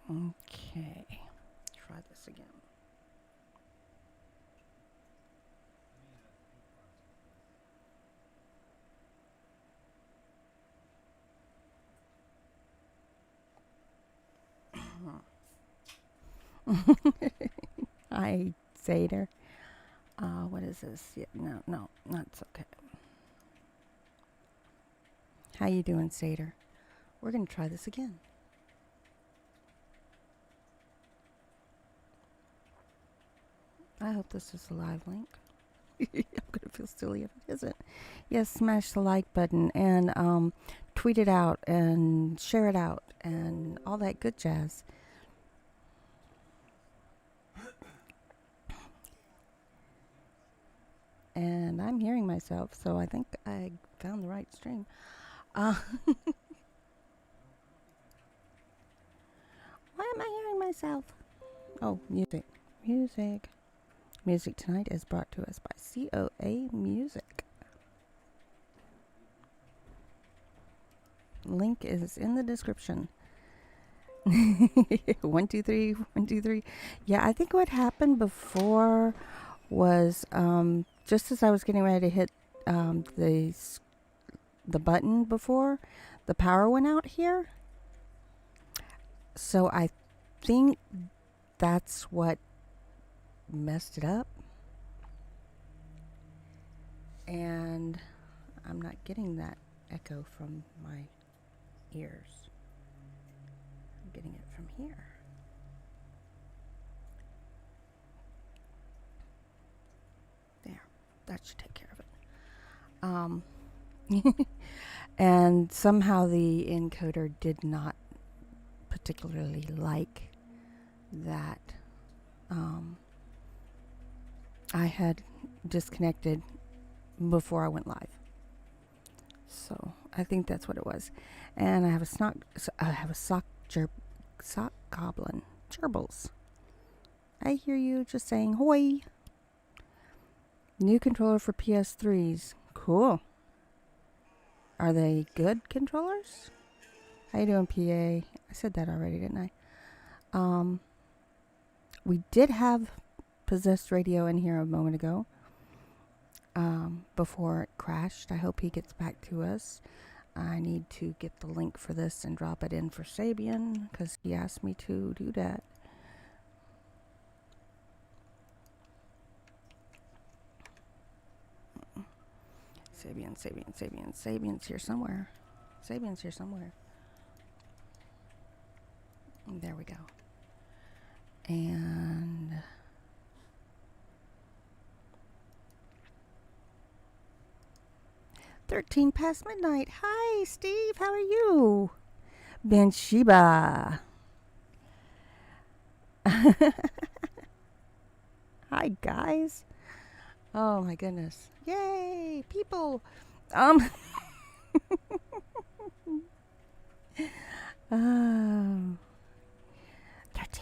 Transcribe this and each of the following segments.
Okay, try this again. Hi, Zader. What is this? Yeah, no, that's okay. How you doing, Zader? We're gonna try this again. I hope this is a live link. I'm gonna feel silly if it isn't. Yes, smash the like button and tweet it out and share it out and all that good jazz. And I'm hearing myself, so I think I found the right stream. Why am I hearing myself? Oh, music. Music tonight is brought to us by CO.AG Music. Link is in the description. 1, 2, 3, 1, 2, 3. Yeah, I think what happened before was just as I was getting ready to hit the button before, the power went out here. So I think that's what messed it up. And I'm not getting that echo from my ears. I'm getting it from here. There, that should take care of it. And somehow the encoder did not particularly like that I had disconnected before I went live. So I think that's what it was. And I have a sock goblin. Gerbils. I hear you just saying hoi. New controller for PS3s. Cool. Are they good controllers? How you doing, PA? I said that already, didn't I? We did have Possessed Radio in here a moment ago. Before it crashed. I hope he gets back to us. I need to get the link for this and drop it in for Sabian because he asked me to do that. Sabian's here somewhere. Sabian's here somewhere. There we go. And $13 past midnight. Hi, Steve. How are you? Ben Sheba. Hi, guys. Oh, my goodness. Yay, people. 13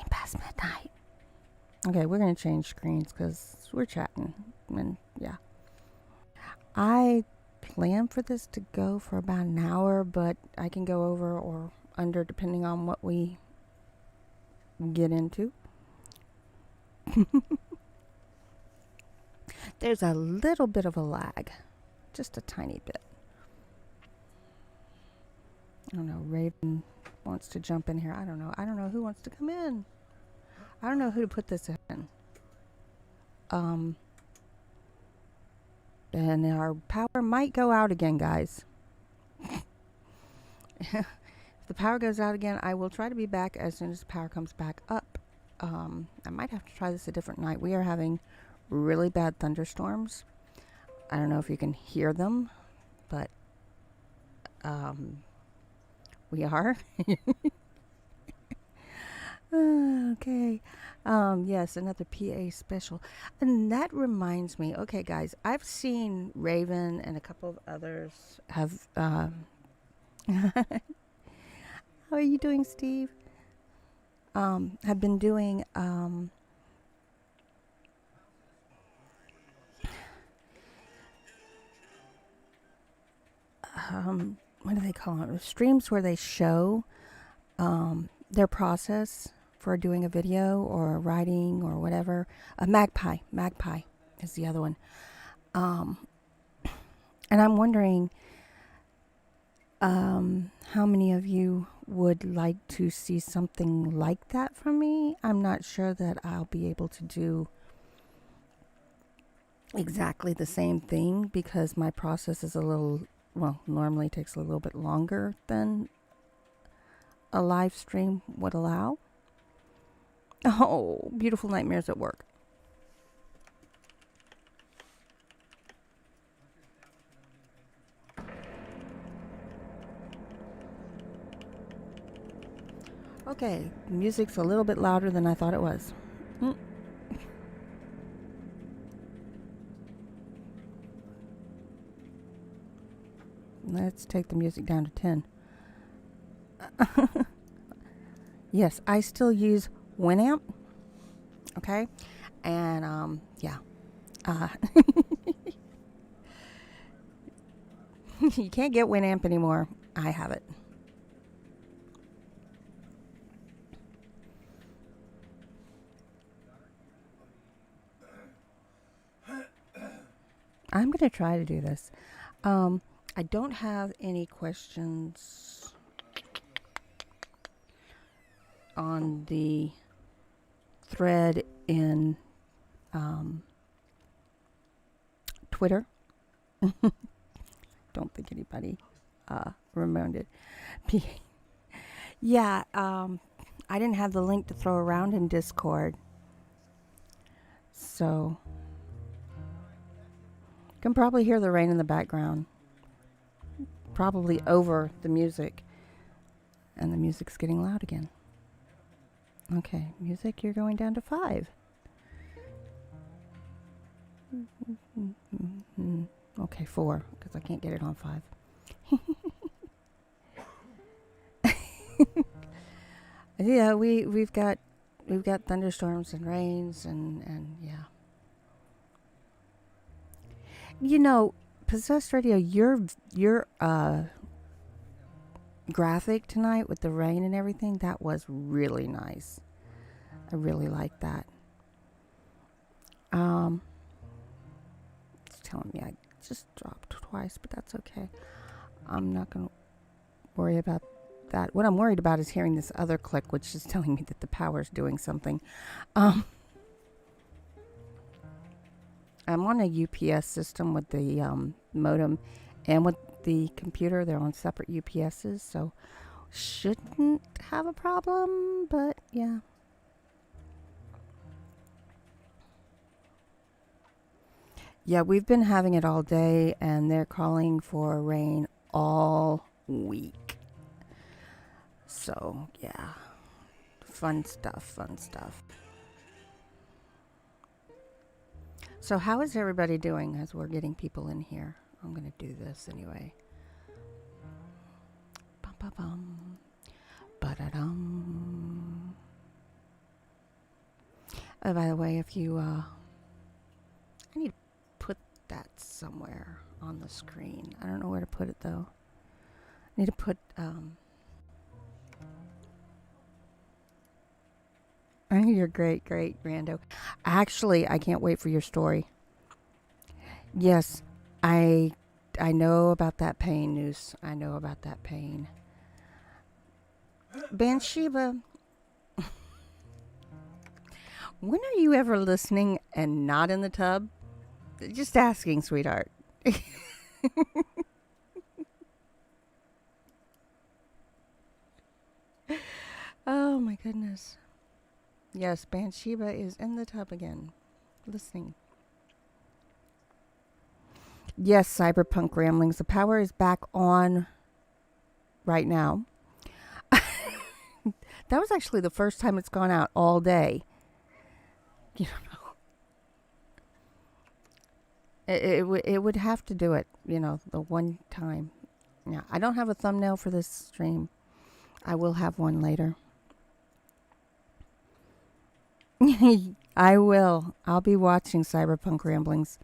past midnight. Okay, we're going to change screens because we're chatting. And yeah. I plan for this to go for about an hour, but I can go over or under depending on what we get into. There's a little bit of a lag. Just a tiny bit. I don't know. Raven wants to jump in here. I don't know. I don't know who wants to come in. I don't know who to put this in. And our power might go out again, guys. If the power goes out again, I will try to be back as soon as the power comes back up. I might have to try this a different night. We are having really bad thunderstorms. I don't know if you can hear them, but we are. Okay. Yes, another PA special. And that reminds me, okay, guys, I've seen Raven and a couple of others have, how are you doing, Steve? Have been doing, what do they call it? Streams where they show, their process for doing a video or writing or whatever. A Magpie is the other one. And I'm wondering how many of you would like to see something like that from me. I'm not sure that I'll be able to do exactly the same thing because my process is a little, well, normally takes a little bit longer than a live stream would allow. Oh, beautiful nightmares at work. Okay, music's a little bit louder than I thought it was. Let's take the music down to 10. Yes, I still use WinAmp. Okay, and yeah. You can't get WinAmp anymore. I have it. I'm going to try to do this. I don't have any questions on the thread in Twitter. Don't think anybody remembered. Yeah, I didn't have the link to throw around in Discord. So you can probably hear the rain in the background. Probably over the music. And the music's getting loud again. Okay, music, you're going down to 5. Okay, 4, because I can't get it on 5. Yeah, we've got thunderstorms and rains and yeah. You know, Possessed Radio, your graphic tonight with the rain and everything, that was really nice. I really like that. It's telling me I just dropped twice, but that's okay. I'm not going to worry about that. What I'm worried about is hearing this other click, which is telling me that the power's doing something. I'm on a UPS system with the modem and with the computer. They're on separate UPSs, so shouldn't have a problem, but yeah. Yeah, we've been having it all day, and they're calling for rain all week. So, yeah. Fun stuff. So how is everybody doing as we're getting people in here? I'm going to do this anyway. Bum-ba-bum. Ba-da-dum. Oh, by the way, if you... I need to put that somewhere on the screen. I don't know where to put it, though. I need to put... You're great, Rando. Actually, I can't wait for your story. Yes, I know about that pain, Noose. I know about that pain. Bathsheba, when are you ever listening and not in the tub? Just asking, sweetheart. Oh, my goodness. Yes, Bathsheba is in the tub again, listening. Yes, Cyberpunk Ramblings. The power is back on right now. That was actually the first time it's gone out all day. You don't know. It would have to do it, you know, the one time. Yeah, I don't have a thumbnail for this stream. I will have one later. I will. I'll be watching Cyberpunk Ramblings.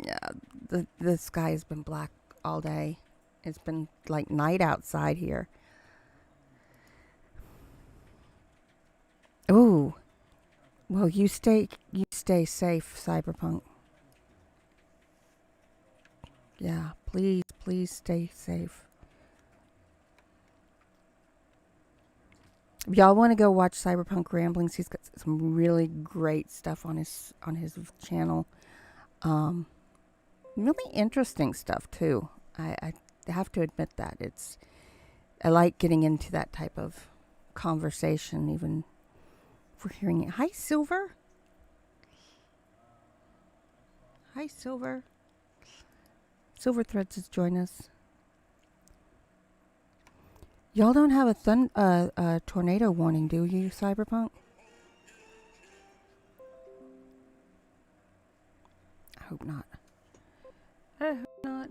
Yeah, the sky has been black all day It's been like night outside here. Ooh. Well, you stay safe, Cyberpunk. Yeah, please stay safe. If y'all want to go watch Cyberpunk Ramblings, he's got some really great stuff on his channel. Really interesting stuff too. I have to admit that I like getting into that type of conversation, even for hearing it. Hi, Silver. Hi, Silver. Silver Threads has joined us. Y'all don't have a tornado warning, do you, Cyberpunk? I hope not. I hope not.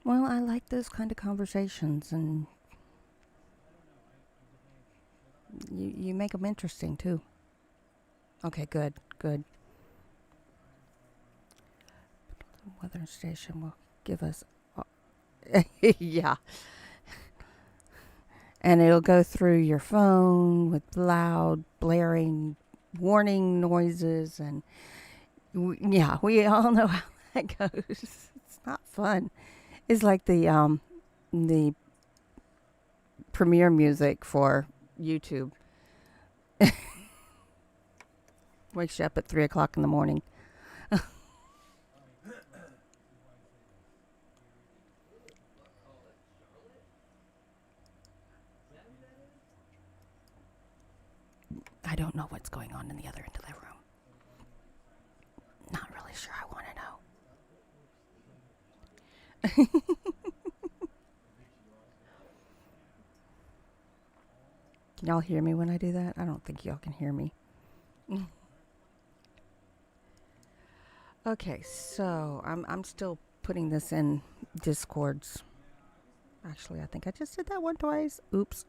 Well, I like those kind of conversations, and you make them interesting too. Okay, good. The weather station will give us, yeah, and it'll go through your phone with loud, blaring warning noises, and yeah, we all know how that goes. It's not fun. It's like the premiere music for YouTube. Wakes you up at 3 o'clock in the morning. I don't know what's going on in the other end of the room. Not really sure I want to know. Can y'all hear me when I do that? I don't think y'all can hear me. Okay, so I'm still putting this in Discords. Actually, I think I just did that one twice. Oops.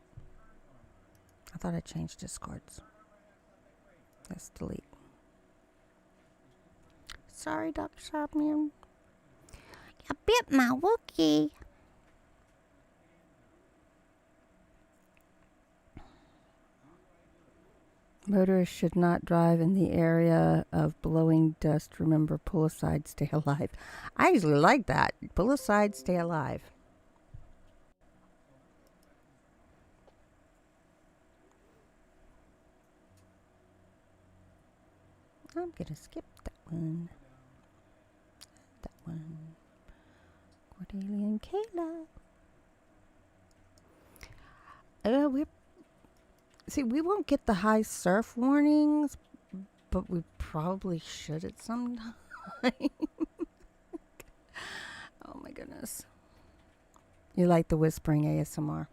I thought I changed Discords. Let's delete. Sorry, Dr. Sharpman. You bit my Wookie. Motorists should not drive in the area of blowing dust. Remember, pull aside, stay alive. I usually like that. Pull aside, stay alive. I'm going to skip that one. That one. Cordelia and Kayla. We won't get the high surf warnings, but we probably should at some time. Oh my goodness. You like the whispering ASMR?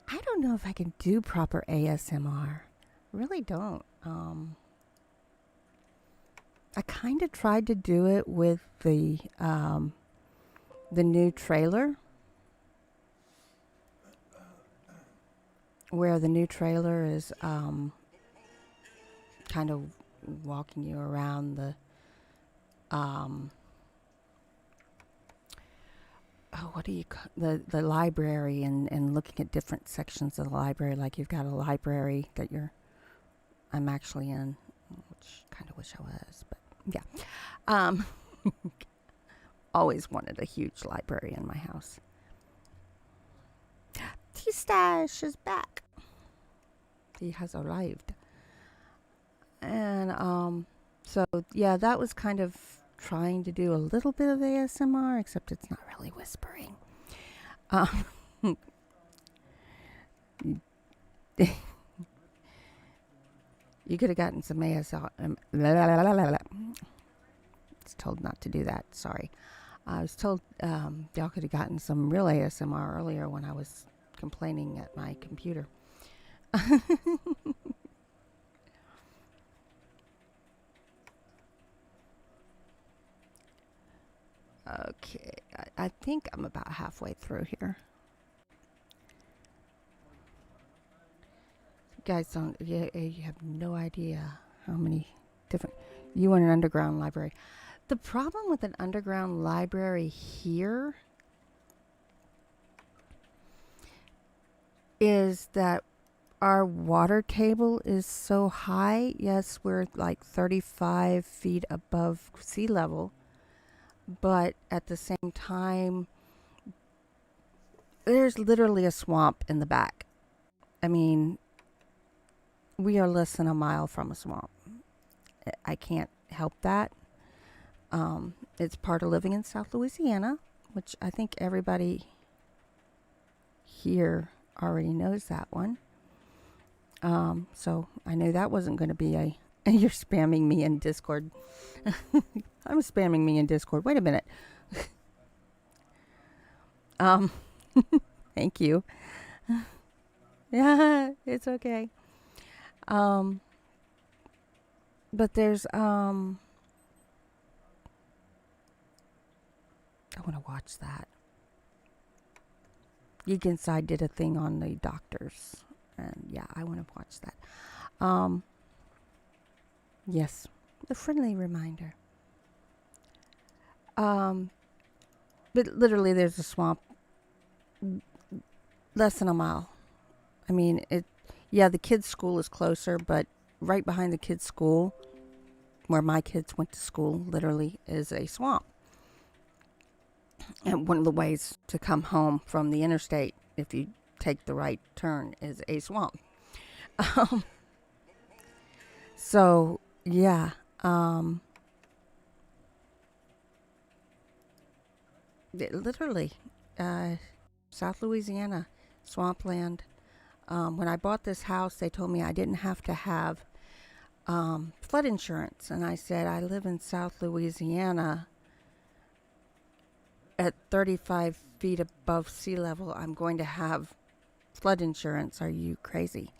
I don't know if I can do proper ASMR. Really don't. I kind of tried to do it with the new trailer, where the new trailer is kind of walking you around the the library and looking at different sections of the library. Like you've got a library that I'm actually in, which kind of wish I was, but yeah. Always wanted a huge library in my house. T-Stash is back. He has arrived. And so yeah, that was kind of trying to do a little bit of ASMR, except it's not really whispering. You could have gotten some ASMR. It's told not to do that. Sorry. I was told y'all could have gotten some real ASMR earlier when I was complaining at my computer. Okay, I think I'm about halfway through here. You guys don't, you have no idea how many different, you want an underground library. The problem with an underground library here is that our water table is so high. Yes, we're like 35 feet above sea level, but at the same time, there's literally a swamp in the back. I mean, we are less than a mile from a swamp. I can't help that. It's part of living in South Louisiana, which I think everybody here already knows that one. So I knew that wasn't going to be a, you're spamming me in Discord. I'm spamming me in Discord. Wait a minute. Thank you. Yeah, it's okay. But there's, I want to watch that. Geek Inside did a thing on the doctors. And yeah, I want to watch that. Yes, a friendly reminder. But literally there's a swamp less than a mile. I mean, yeah, the kids' school is closer, but right behind the kids' school, where my kids went to school, literally is a swamp. And one of the ways to come home from the interstate, if you take the right turn, is a swamp. So, yeah. Literally, South Louisiana, swampland. When I bought this house, they told me I didn't have to have flood insurance. And I said, I live in South Louisiana at 35 feet above sea level. I'm going to have flood insurance. Are you crazy?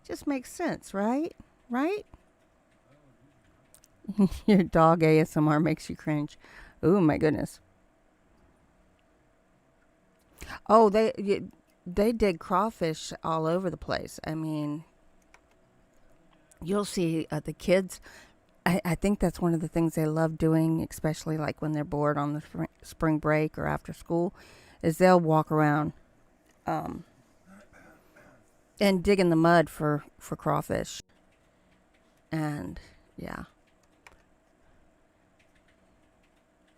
Just makes sense, right? Right? Your dog ASMR makes you cringe. Oh my goodness. Oh, they dig crawfish all over the place. I mean, you'll see the kids. I think that's one of the things they love doing, especially like when they're bored on the spring break or after school, is they'll walk around and dig in the mud for crawfish. And yeah,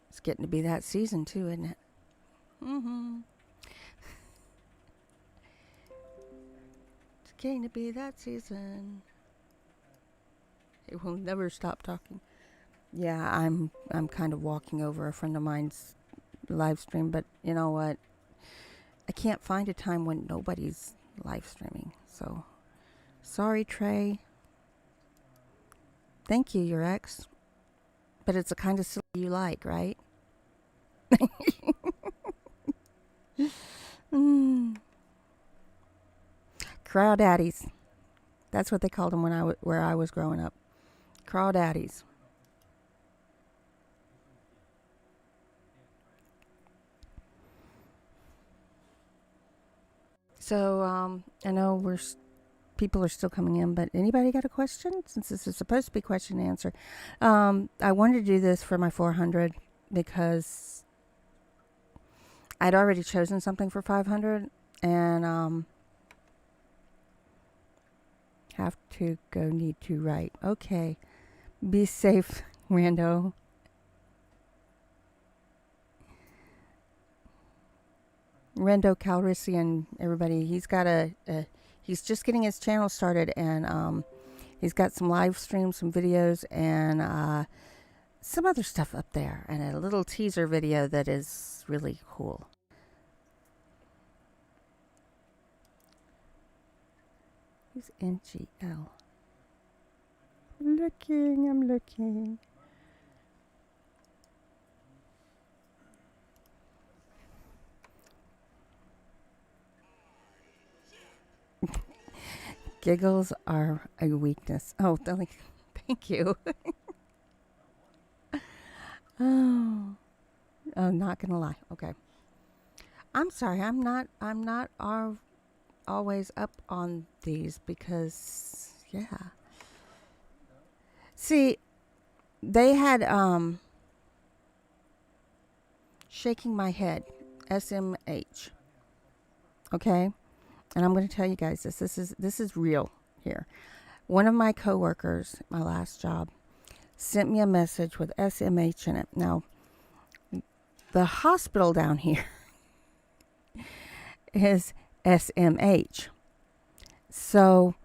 it's getting to be that season too, isn't it? Mm-hmm. It's getting to be that season. It will never stop talking. Yeah, I'm kind of walking over a friend of mine's live stream, but you know what? I can't find a time when nobody's live streaming. So, sorry, Trey. Thank you, your ex. But it's the kind of silly you like, right? Crawdaddies. That's what they called them where I was growing up. Crawdaddies. So, I know people are still coming in, but anybody got a question? Since this is supposed to be question and answer. I wanted to do this for my 400 because I'd already chosen something for 500 and have to go, need to write. Okay. Be safe, Rando. Rendo Calrissian, everybody. He's got he's just getting his channel started, and he's got some live streams, some videos, and some other stuff up there, and a little teaser video that is really cool. Who's NGL? I'm looking. Giggles are a weakness. Oh, thank you. Oh, oh, not gonna lie. Okay, I'm sorry. I'm not always up on these because yeah. See, they had shaking my head, SMH. Okay, and I'm going to tell you guys this. This is real here. One of my coworkers, my last job, sent me a message with SMH in it. Now, the hospital down here is SMH. So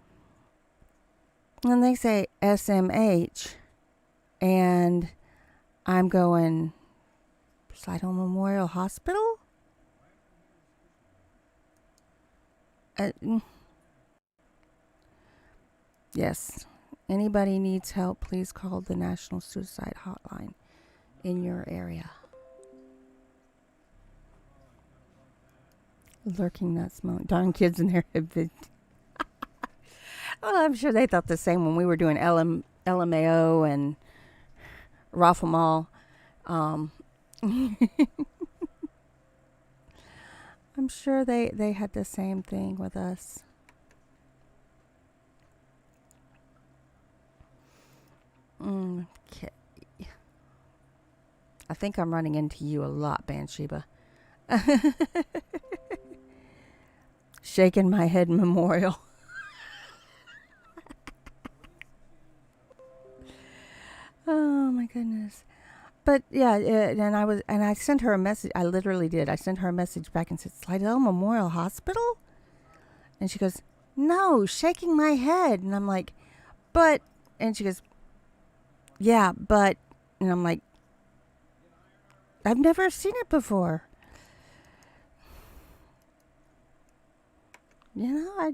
when they say SMH, and I'm going, Slidell Memorial Hospital? Yes. Anybody needs help, please call the National Suicide Hotline in your area. Lurking that smoke. Darn kids in there have been. Well, I'm sure they thought the same when we were doing LMAO and Raffle Mall. I'm sure they had the same thing with us. Okay. I think I'm running into you a lot, Bansheeba. Shaking my head memorial. Oh my goodness. But yeah, and I sent her a message. I literally did. I sent her a message back and said, Slidell Memorial Hospital? And she goes, no, shaking my head. And I'm like, but, and she goes, yeah, but, and I'm like, I've never seen it before. You know,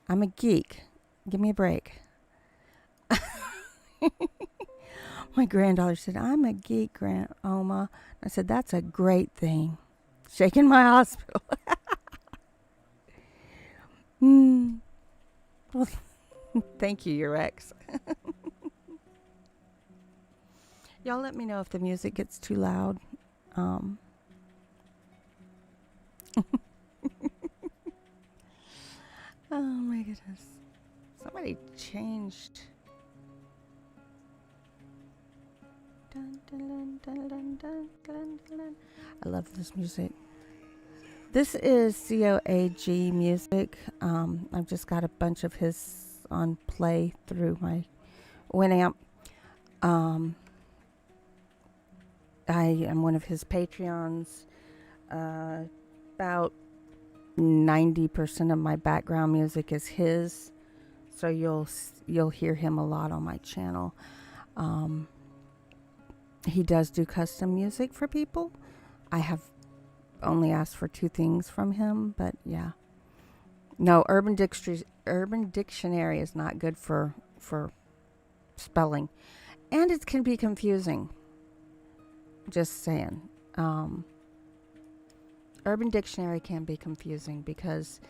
I'm a geek. Give me a break. My granddaughter said, I'm a geek, Oma. I said, that's a great thing. Shaking my hospital. Well, thank you, your ex. Y'all let me know if the music gets too loud. Oh my goodness. Somebody changed. Dun, dun, dun, dun, dun, dun, dun. I love this music. This is CO.AG music. I've just got a bunch of his on play through my WinAmp. I am one of his Patreons. About 90% of my background music is his, so you'll hear him a lot on my channel. He does do custom music for people. I have only asked for 2 things from him, but yeah. No, Urban Dictionary is not good for spelling, and it can be confusing. Just saying. Urban Dictionary can be confusing because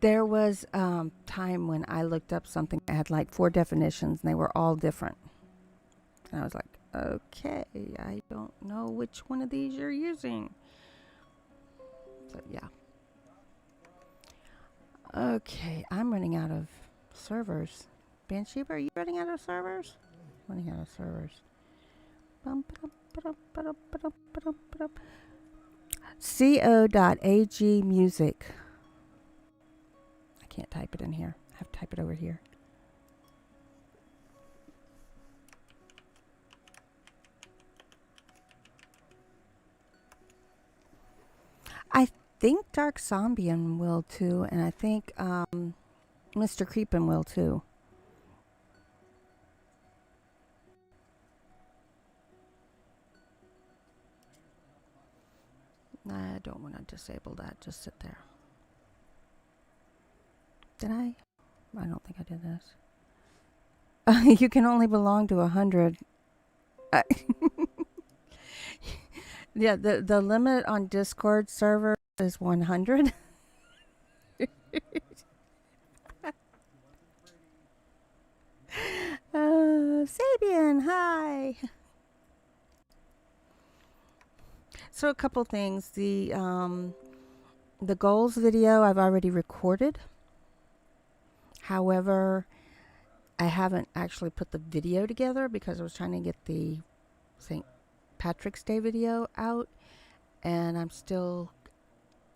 there was time when I looked up something that had like 4 definitions and they were all different. And I was like, okay, I don't know which one of these you're using. So yeah. Okay, I'm running out of servers. Bansheeba, are you running out of servers? Running out of servers. CO.AG music. I can't type it in here. I have to type it over here. I think Dark Zombian will too, and I think Mr. Creepin will too. I don't want to disable that. Just sit there. Did I? I don't think I did this. You can only belong to 100. Yeah, the limit on Discord server is 100. Yay! So a couple things. The goals video I've already recorded. However, I haven't actually put the video together because I was trying to get the St. Patrick's Day video out, and I'm still,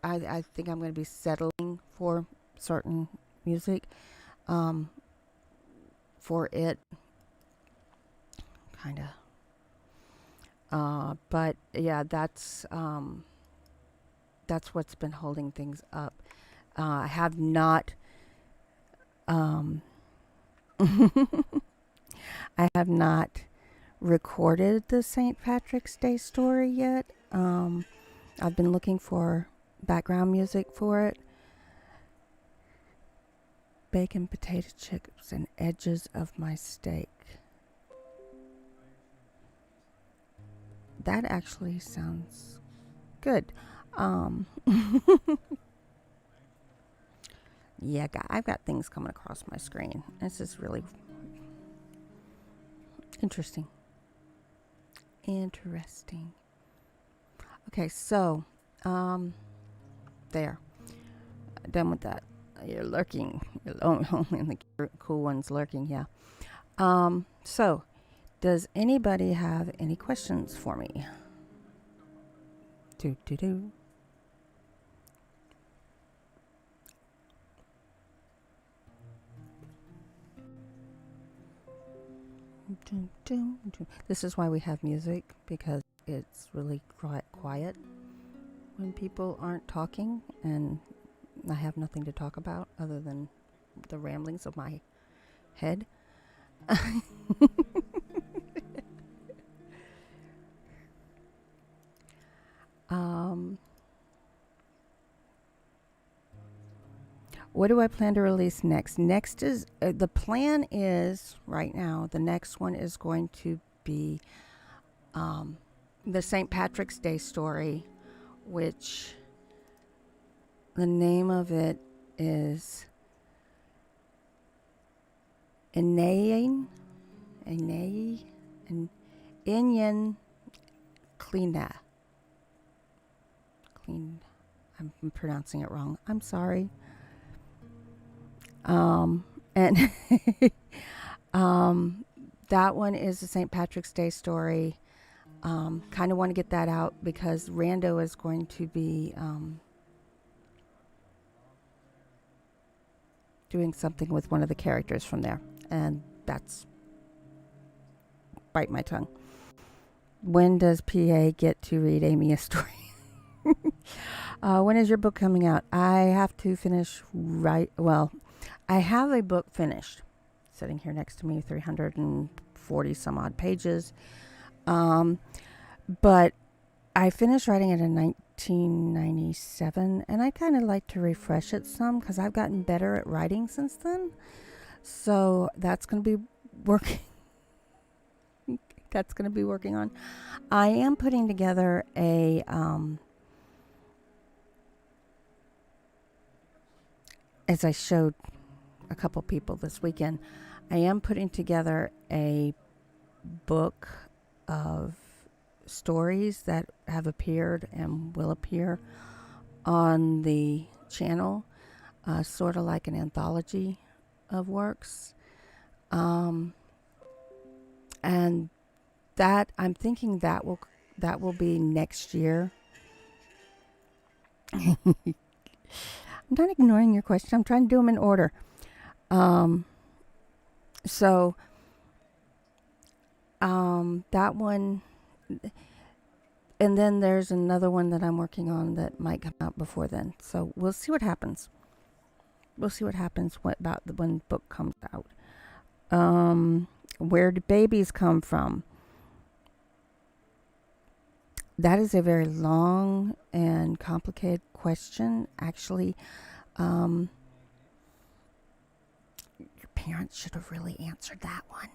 I think I'm going to be settling for certain music for it, kind of. But yeah, that's what's been holding things up. I have not I have not recorded the St. Patrick's Day story yet. I've been looking for background music for it. Bacon, potato chips, and edges of my steak. That actually sounds good. Yeah, I've got things coming across my screen. This is really interesting. Okay, so there. Done with that. You're lurking. You're only the cool ones lurking. Yeah. So, does anybody have any questions for me? Do. This is why we have music, because it's really quiet when people aren't talking, and I have nothing to talk about other than the ramblings of my head. What do I plan to release next? Next is, the plan is, right now, the next one is going to be the St. Patrick's Day story, which the name of it is Inyan Klina. I'm pronouncing it wrong. I'm sorry. And that one is the St. Patrick's Day story. Kind of want to get that out because Rando is going to be doing something with one of the characters from there, and that's bite my tongue. When does PA get to read Amy a story? When is your book coming out? I have to finish I have a book finished sitting here next to me, 340 some odd pages. But I finished writing it in 1997, and I kind of like to refresh it some because I've gotten better at writing since then. So that's going to be working. That's going to be working on. I am putting together a as I showed a couple people this weekend, I am putting together a book of stories that have appeared and will appear on the channel, sort of like an anthology of works. And that, I'm thinking that will be next year. I'm not ignoring your question. I'm trying to do them in order. That one, and then there's another one that I'm working on that might come out before then. So we'll see what happens. We'll see what happens about when the book comes out. Where do babies come from? That is a very long and complicated question. Actually, your parents should have really answered that one.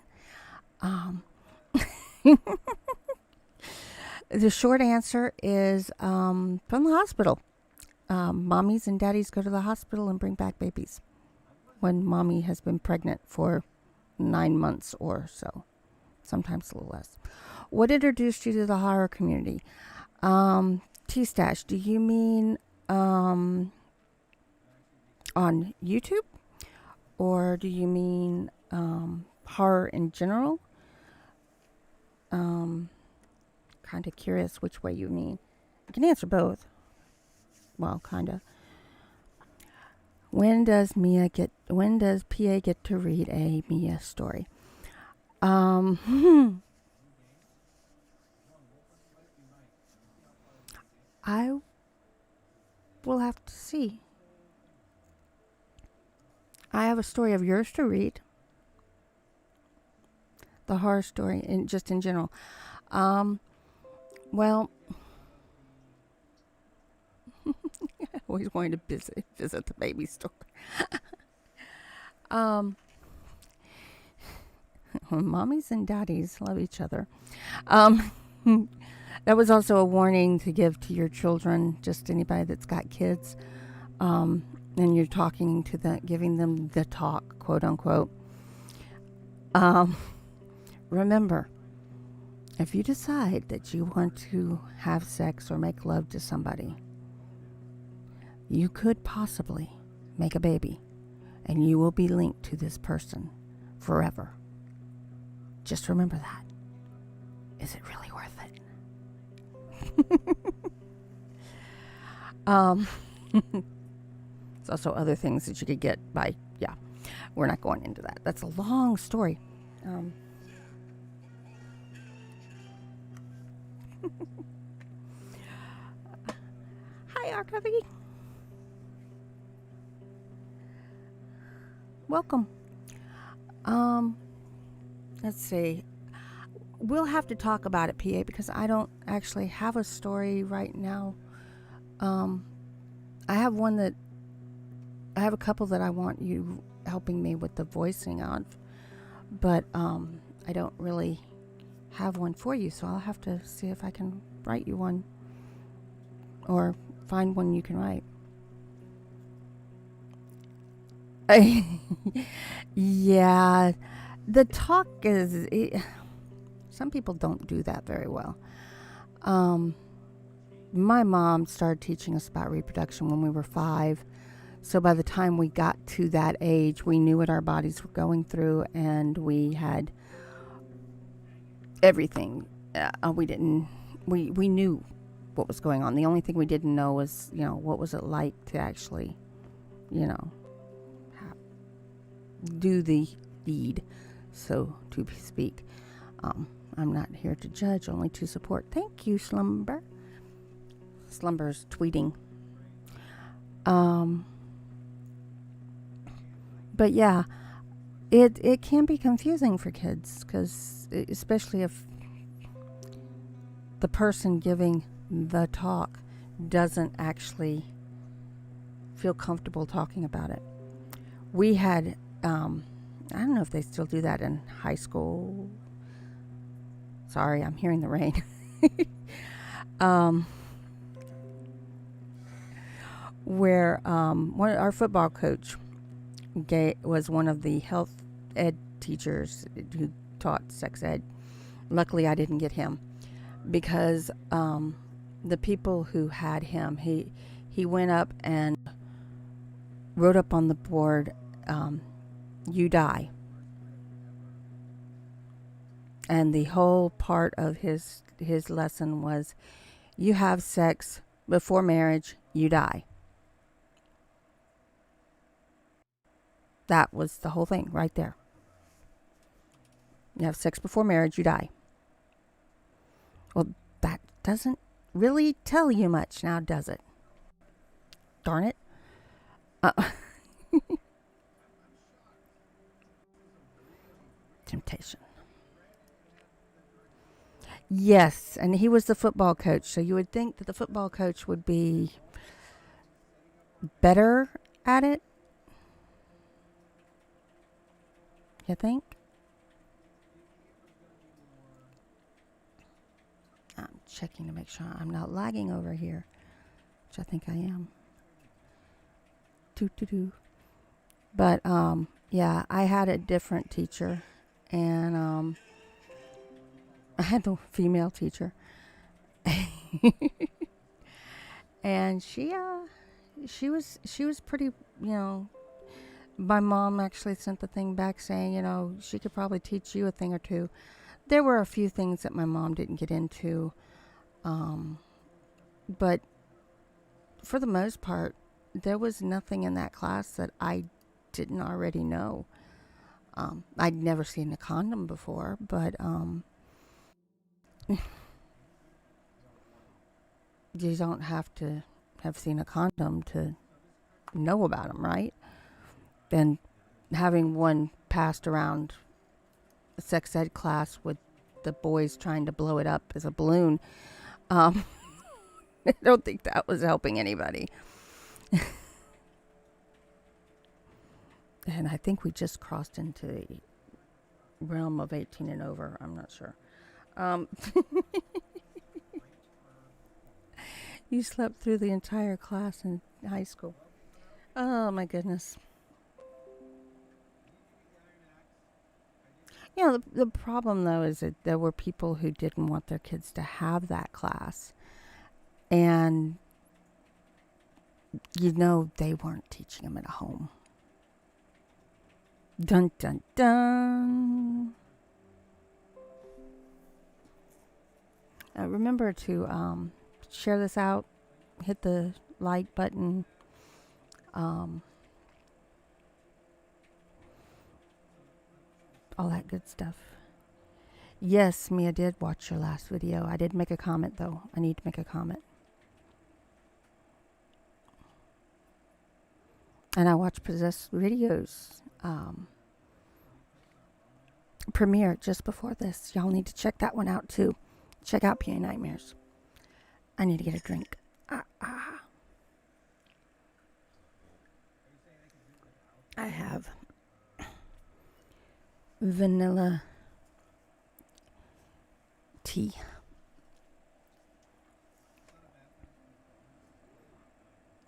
The short answer is from the hospital. Mommies and daddies go to the hospital and bring back babies when mommy has been pregnant for 9 months or so. sometimes a little less. What introduced you to the horror community? T-Stash, do you mean on YouTube? Or do you mean horror in general? Kind of curious which way you mean. I can answer both. Well, kind of. When does PA get to read a Mia story? I will have to see. I have a story of yours to read. The horror story, just in general. Well, always wanting to visit the baby store. Mommies and daddies love each other. That was also a warning to give to your children, just anybody that's got kids, and you're talking to them, giving them the talk, quote unquote. Remember, if you decide that you want to have sex or make love to somebody, you could possibly make a baby, and you will be linked to this person forever. Just remember that. Is it really worth it? There's also other things that you could get by, we're not going into that. That's a long story. Hi, Arkavi. Welcome. Let's see. We'll have to talk about it, PA, because I don't actually have a story right now. I have a couple that I want you helping me with the voicing of, but I don't really have one for you, so I'll have to see if I can write you one or find one you can write. Yeah, the talk is... some people don't do that very well. My mom started teaching us about reproduction when we were 5. So by the time we got to that age, we knew what our bodies were going through, and we had everything. We knew what was going on. The only thing we didn't know was, what was it like to actually, do the deed, so to speak. I'm not here to judge, only to support. Thank you, Slumber. Slumber's tweeting. But yeah, it can be confusing for kids, because especially if the person giving the talk doesn't actually feel comfortable talking about it. We had, I don't know if they still do that in high school. Sorry, I'm hearing the rain. Where our football coach was one of the health ed teachers who taught sex ed. Luckily, I didn't get him, because the people who had him, he went up and wrote up on the board, "You die." And the whole part of his lesson was, you have sex before marriage, you die. That was the whole thing right there. You have sex before marriage, you die. Well, that doesn't really tell you much now, does it? Darn it. Temptation. Yes, and he was the football coach, so you would think that the football coach would be better at it. You think? I'm checking to make sure I'm not lagging over here, which I think I am. But yeah, I had a different teacher, and I had the female teacher. And she was pretty, my mom actually sent the thing back saying, she could probably teach you a thing or two. There were a few things that my mom didn't get into, but for the most part, there was nothing in that class that I didn't already know. I'd never seen a condom before, but you don't have to have seen a condom to know about them, right? And having one passed around a sex ed class with the boys trying to blow it up as a balloon, I don't think that was helping anybody. And I think we just crossed into the realm of 18 and over. I'm not sure. You slept through the entire class in high school. Oh, my goodness. The problem, though, is that there were people who didn't want their kids to have that class. And, they weren't teaching them at home. Dun, dun, dun. Remember to share this out. Hit the like button. All that good stuff. Yes, Mia did watch your last video. I did make a comment, though. I need to make a comment. And I watched Possessed Videos premiere just before this. Y'all need to check that one out, too. Check out PA Nightmares. I need to get a drink. I have vanilla tea.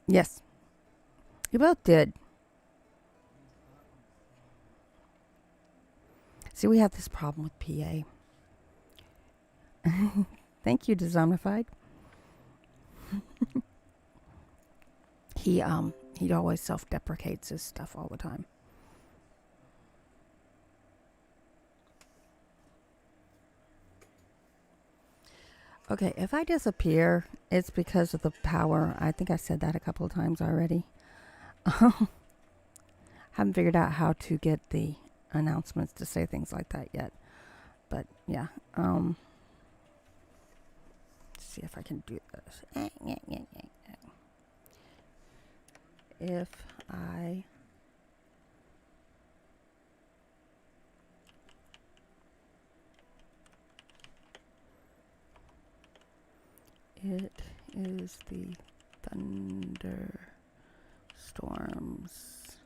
Yes. You both did. See, we have this problem with PA. Thank you, Designified. He always self-deprecates his stuff all the time. Okay, if I disappear, it's because of the power. I think I said that a couple of times already. Haven't figured out how to get the announcements to say things like that yet. But yeah, let's see if I can do this. If I it is the thunderstorms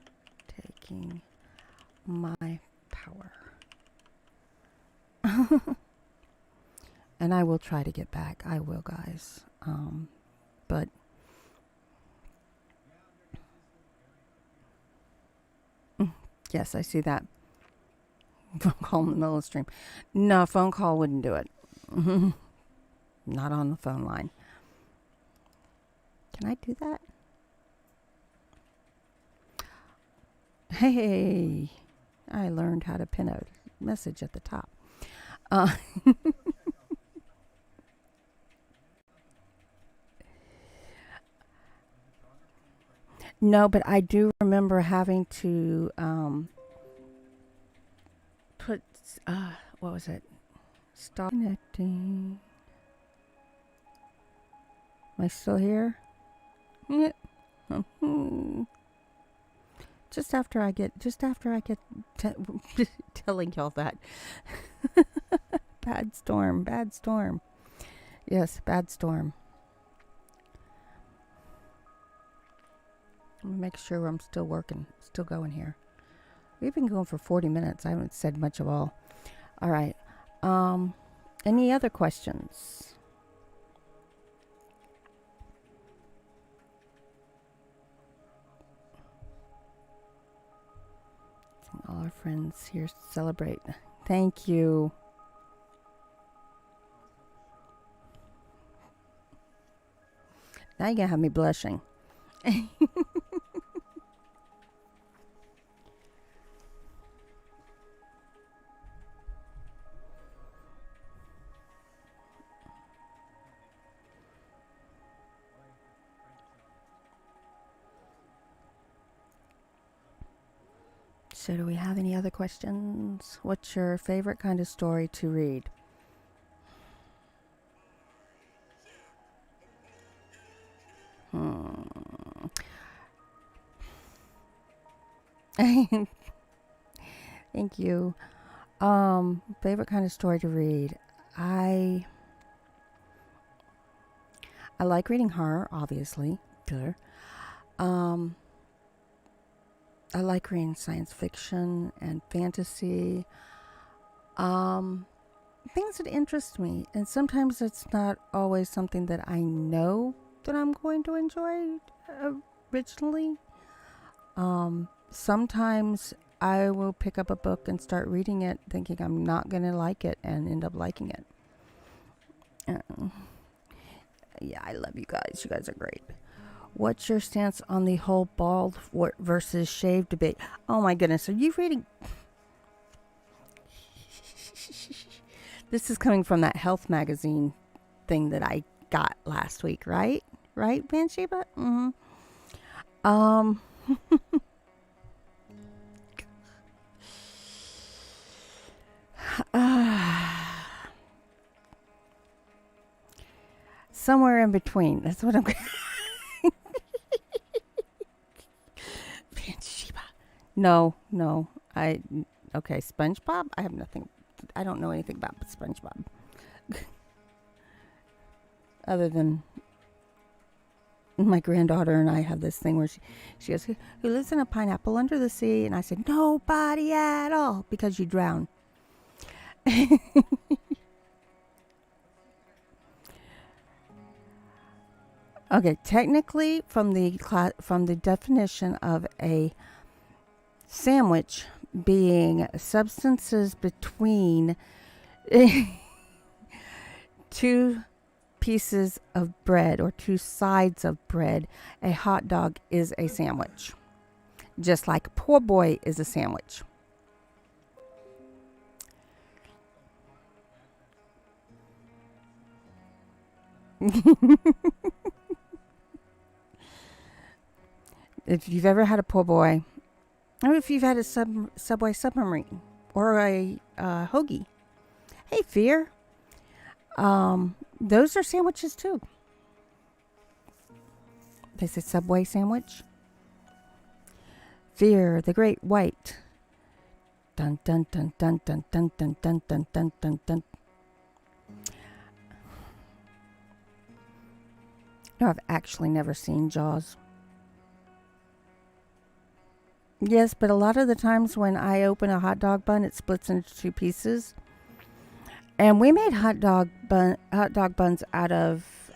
taking my power. And I will try to get back. I will, guys. But yes, I see that. Phone call in the middle of the stream. No, phone call wouldn't do it. Not on the phone line. Can I do that? Hey, I learned how to pin a message at the top. No, but I do remember having to put, what was it? Stop connecting. Am I still here? Yeah. Just after I get telling y'all that. Bad storm. Yes, bad storm. Let me make sure I'm still working, still going here. We've been going for 40 minutes. I haven't said much of all. All right. Any other questions? All our friends here celebrate. Thank you. Now you're gonna have me blushing. So do we have any other questions? What's your favorite kind of story to read? Thank you. Favorite kind of story to read. I like reading horror, obviously. Duh. I like reading science fiction and fantasy. Things that interest me. And sometimes it's not always something that I know that I'm going to enjoy originally. Sometimes I will pick up a book and start reading it thinking I'm not going to like it and end up liking it. Yeah, I love you guys. You guys are great. What's your stance on the whole bald versus shaved debate? Oh my goodness, are you reading? This is coming from that health magazine thing that I got last week, right? Right, Banshiba? Mm-hmm. Somewhere in between. That's what I'm. No. Okay, SpongeBob? I have nothing. I don't know anything about SpongeBob. Other than my granddaughter and I have this thing where she goes, who lives in a pineapple under the sea? And I said, nobody at all, because you drown. Okay, technically, from the definition of a sandwich being substances between two pieces of bread or two sides of bread, a hot dog is a sandwich. Just like poor boy is a sandwich. If you've ever had a poor boy, or if you've had a Subway submarine or a hoagie, hey, Fear, those are sandwiches too. They say Subway sandwich. Fear the Great White. Dun dun dun dun dun dun dun dun dun dun dun dun. No, I've actually never seen Jaws. Yes, but a lot of the times when I open a hot dog bun, it splits into two pieces. And we made hot dog buns out of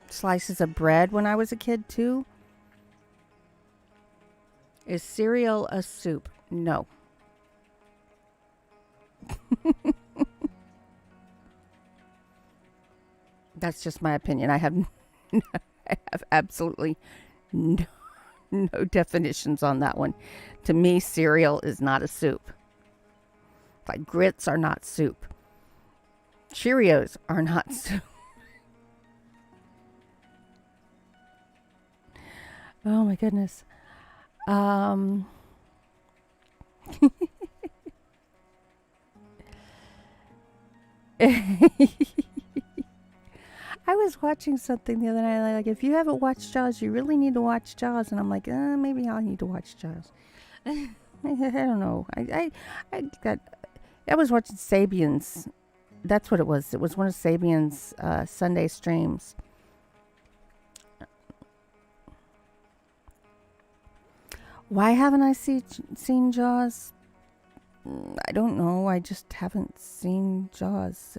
slices of bread when I was a kid too. Is cereal a soup? No. That's just my opinion. I have absolutely no definitions on that one. To me, cereal is not a soup. Like grits are not soup. Cheerios are not soup. Oh my goodness. I was watching something the other night, like, if you haven't watched Jaws, you really need to watch Jaws. And I'm like, maybe I'll need to watch Jaws. I don't know. I was watching Sabian's. That's what it was. It was one of Sabian's Sunday streams. Why haven't I seen Jaws? I don't know. I just haven't seen Jaws.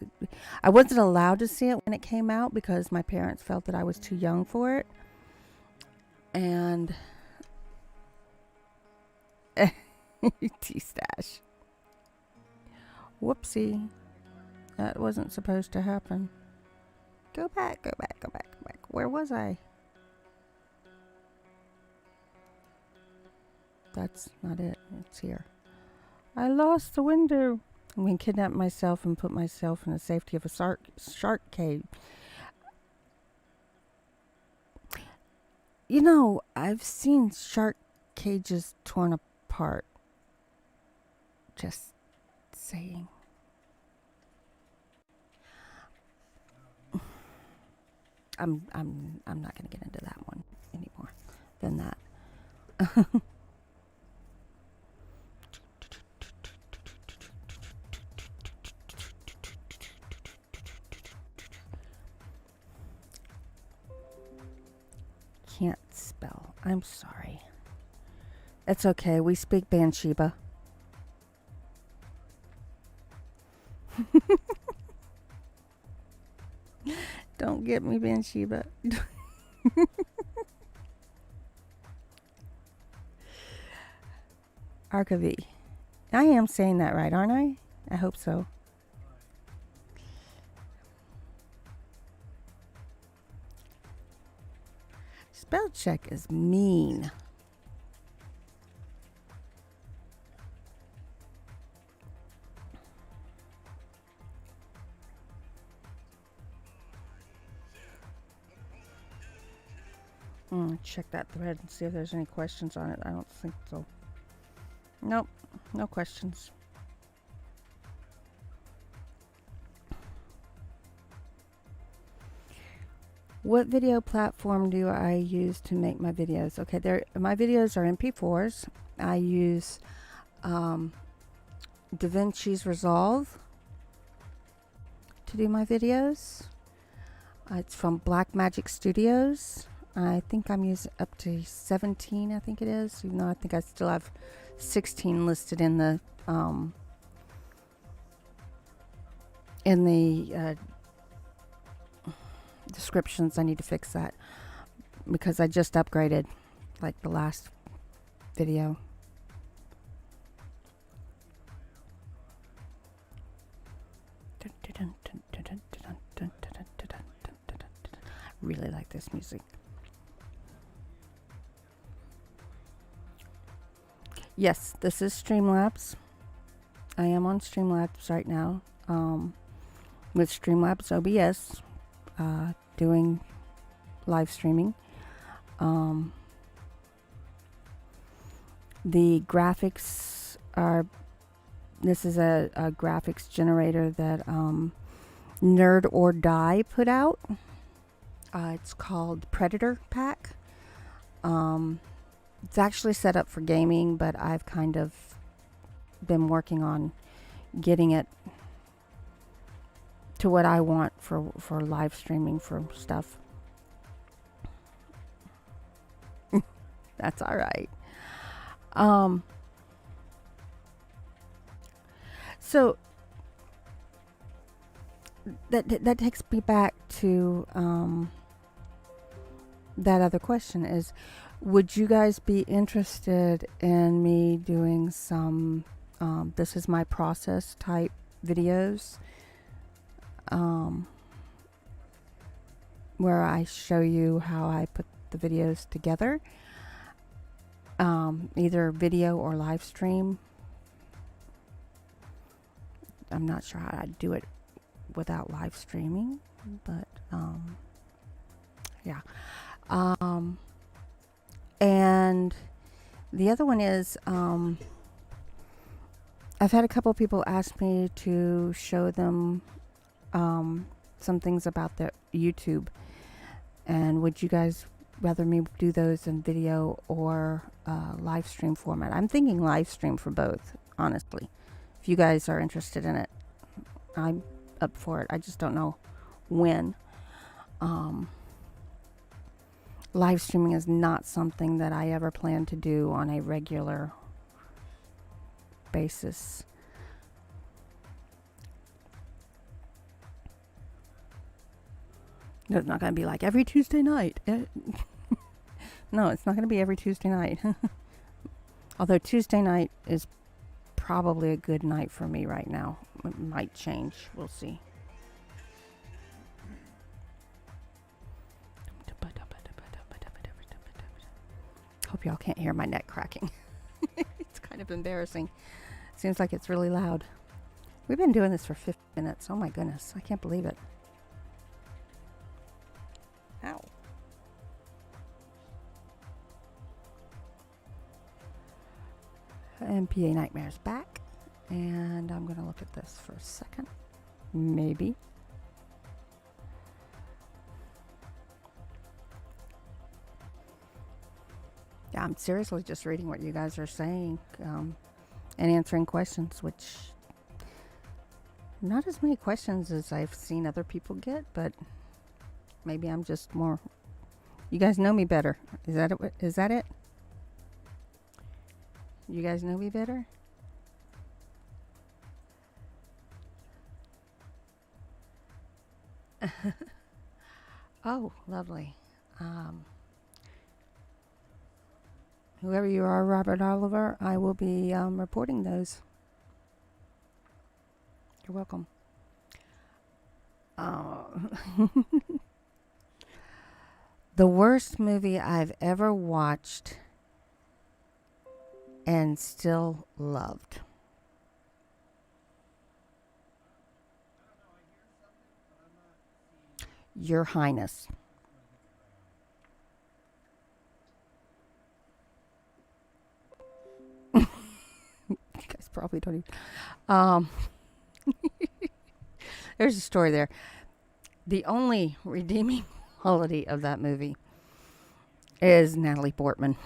I wasn't allowed to see it when it came out because my parents felt that I was too young for it. And T-Stash. Whoopsie. That wasn't supposed to happen. Go back. Where was I? that's not it. It's here. I lost the window. I'm going to kidnap myself and put myself in the safety of a shark cage. You know, I've seen shark cages torn apart. Just saying. I'm not going to get into that one anymore than that. Can't spell. I'm sorry. It's okay. We speak Banshiba. Don't get me, Banshiba. Archive. I am saying that right, aren't I? I hope so. Spell check is mean. Check that thread and see if there's any questions on it. I don't think so. Nope, no questions. What video platform do I use to make my videos? Okay, my videos are MP4s. I use DaVinci's Resolve to do my videos. It's from Blackmagic Studios. I think I'm using up to 17, I think it is, even though I think I still have 16 listed in the descriptions. I need to fix that because I just upgraded like the last video. Really like this music. Yes, this is StreamLabs. I am on StreamLabs right now with StreamLabs OBS doing live streaming. The graphics are, this is a graphics generator that Nerd or Die put out. It's called Predator Pack. It's actually set up for gaming, but I've kind of been working on getting it to what I want for live streaming for stuff. That's all right. So that takes me back to that other question is, would you guys be interested in me doing some this is my process type videos where I show you how I put the videos together, either video or live stream? I'm not sure how I'd do it without live streaming, but yeah. And the other one is I've had a couple people ask me to show them some things about the YouTube, and would you guys rather me do those in video or live stream format? I'm thinking live stream for both, honestly. If you guys are interested in it, I'm up for it. I just don't know when. Live streaming is not something that I ever plan to do on a regular basis. It's not going to be like every Tuesday night. No, it's not going to be every Tuesday night. Although Tuesday night is probably a good night for me right now. It might change. We'll see. Hope y'all can't hear my neck cracking. kind of embarrassing. Seems like it's really loud. We've been doing this for 50 minutes. Oh my goodness. I can't believe it. Ow. MPA Nightmare's back. And I'm going to look at this for a second. Maybe. Yeah, I'm seriously just reading what you guys are saying and answering questions, which not as many questions as I've seen other people get, but maybe I'm just more. You guys know me better. Is that it? Is that it? You guys know me better? Oh, lovely. Whoever you are, Robert Oliver, I will be reporting those. You're welcome. The worst movie I've ever watched and still loved. Your Highness. You guys probably don't even. There's a story there. The only redeeming quality of that movie is Natalie Portman.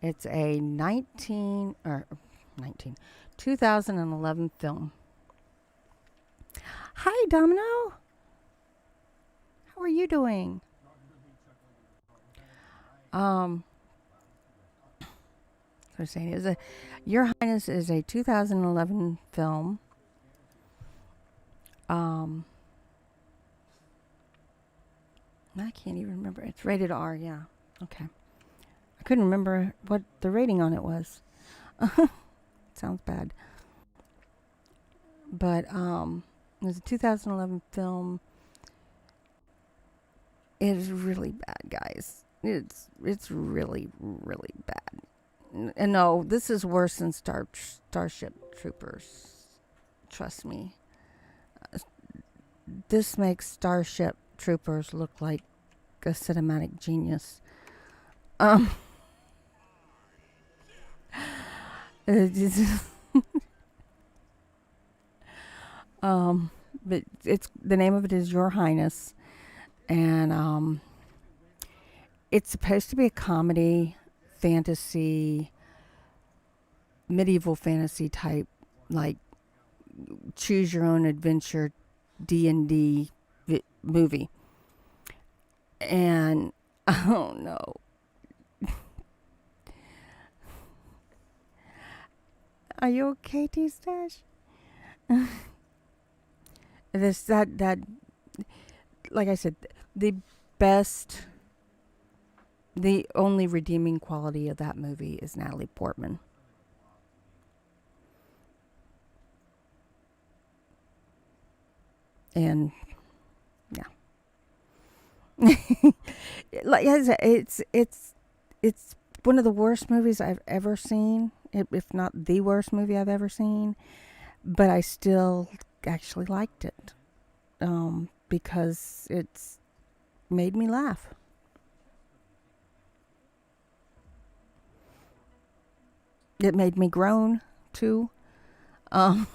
It's a 2011 film. Hi, Domino. How are you doing? I was saying, Your Highness is a 2011 film. I can't even remember. It's rated R, yeah. Okay. I couldn't remember what the rating on it was. Sounds bad. But it was a 2011 film. It is really bad, guys. It's really, really bad. And no, this is worse than Starship Troopers. Trust me. This makes Starship Troopers look like a cinematic genius. But it's the name of it is Your Highness, and it's supposed to be a comedy, fantasy, medieval fantasy type, like choose your own adventure D&D movie. And oh no. Are you okay, T-Stash? That like I said, the only redeeming quality of that movie is Natalie Portman. And yeah. Like I said, it's one of the worst movies I've ever seen, if not the worst movie I've ever seen. But I still actually liked it because it's made me laugh. It made me groan too. You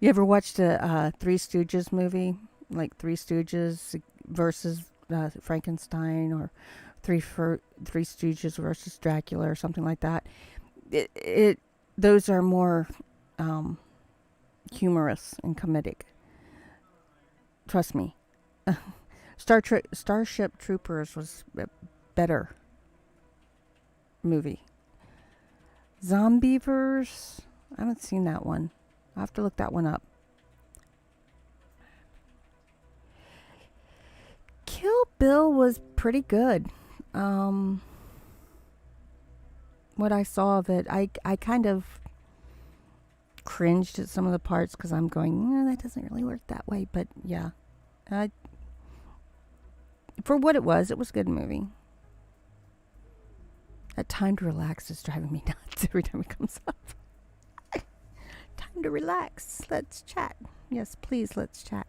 ever watched a Three Stooges movie, like Three Stooges versus Frankenstein, or Three Stooges versus Dracula, or something like that? Those are more humorous and comedic. Trust me. Starship Troopers was a better movie. Zombievers, I haven't seen that one. I'll have to look that one up. Kill Bill was pretty good. What I saw of it, I kind of cringed at some of the parts because I'm going, that doesn't really work that way. But yeah, for what it was a good movie. That time to relax is driving me nuts every time it comes up. Time to relax. Let's chat. Yes, please, let's chat.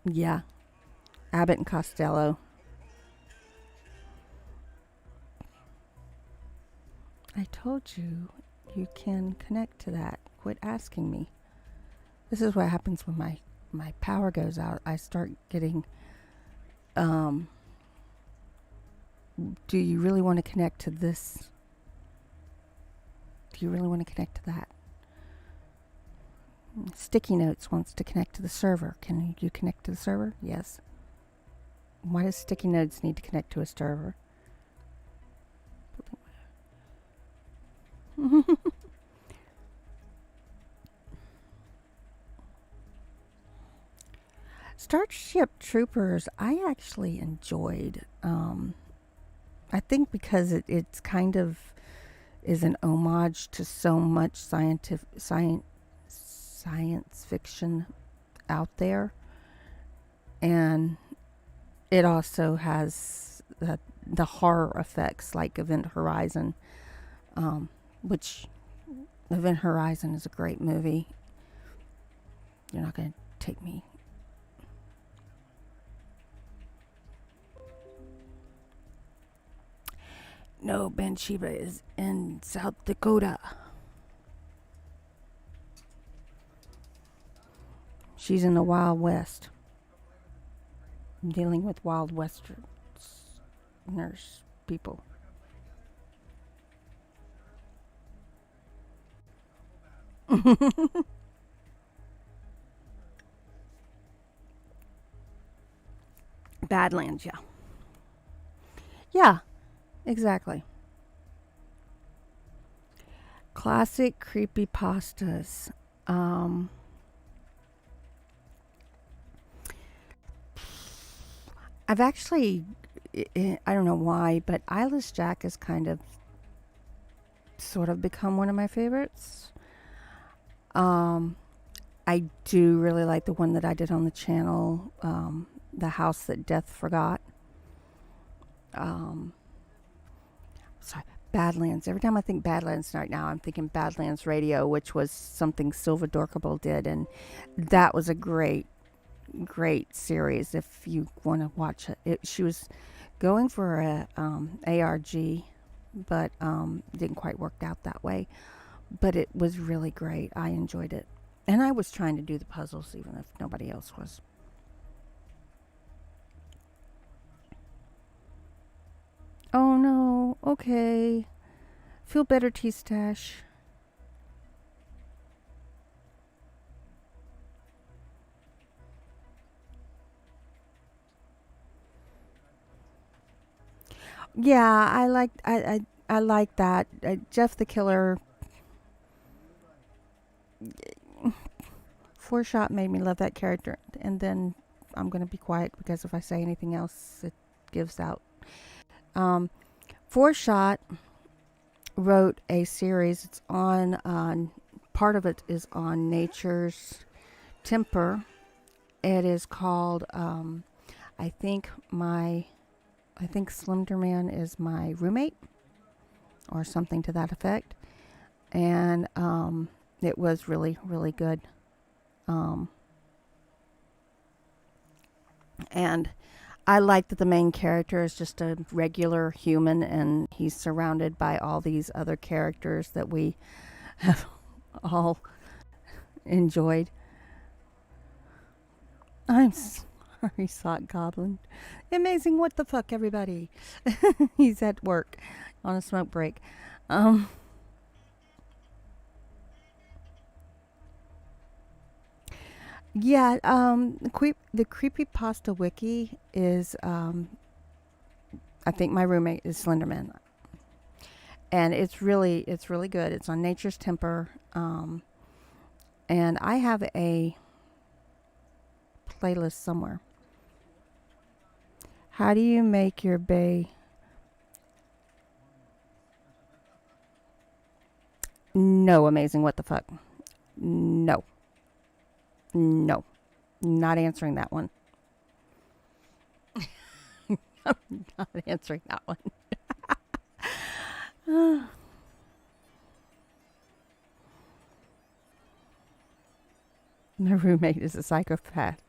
Yeah. Abbott and Costello. I told you, you can connect to that. Quit asking me. This is what happens when my power goes out. I start getting, do you really want to connect to this? Do you really want to connect to that? Sticky Notes wants to connect to the server. Can you connect to the server? Yes. Why does Sticky Notes need to connect to a server? Starship Troopers, I actually enjoyed. I think because it's kind of is an homage to so much science fiction out there, and it also has the horror effects like Event Horizon, which Event Horizon is a great movie. You're not going to take me. No, Bathsheba is in South Dakota. She's in the Wild West. Dealing with Wild Westerners people. Badlands, yeah. Yeah, exactly. Classic creepypastas. I've actually, I don't know why, but Eyeless Jack has kind of sort of become one of my favorites. I do really like the one that I did on the channel, The House That Death Forgot. Sorry, Badlands. Every time I think Badlands right now, I'm thinking Badlands Radio, which was something Silva Dorkable did, and that was a great series if you want to watch it. She was going for a ARG, but didn't quite work out that way. But it was really great. I enjoyed it. And I was trying to do the puzzles even if nobody else was. Oh no, okay. Feel better, T-Stash. Yeah, I like that. Jeff the Killer. Four Shot made me love that character, and then I'm gonna be quiet because if I say anything else, it gives out. Four Shot wrote a series. It's on part of it is on Nature's Temper. It is called I think Slenderman is my roommate or something to that effect, and it was really good. And I like that the main character is just a regular human and he's surrounded by all these other characters that we have all enjoyed. I'm sorry, Sock Goblin. Amazing, what the fuck, everybody? He's at work on a smoke break. Yeah, the Creepypasta Wiki is, I think my roommate is Slenderman. And it's really good. It's on Nature's Temper. And I have a playlist somewhere. How do you make your bay No, amazing. What the fuck? No. No. Not answering that one. I'm not answering that one. My roommate is a psychopath.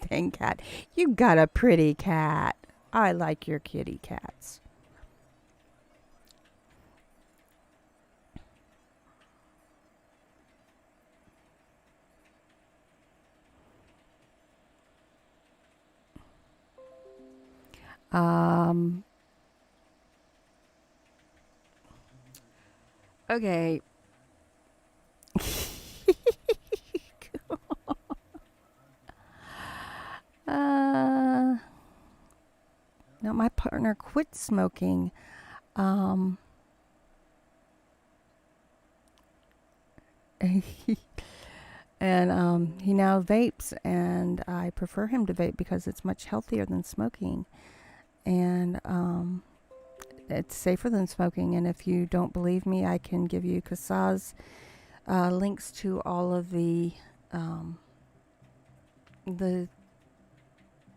Dang cat. You got a pretty cat. I like your kitty cats. Okay. No, my partner quit smoking. And he now vapes, and I prefer him to vape because it's much healthier than smoking, and it's safer than smoking. And if you don't believe me, I can give you Kasa's links to all of the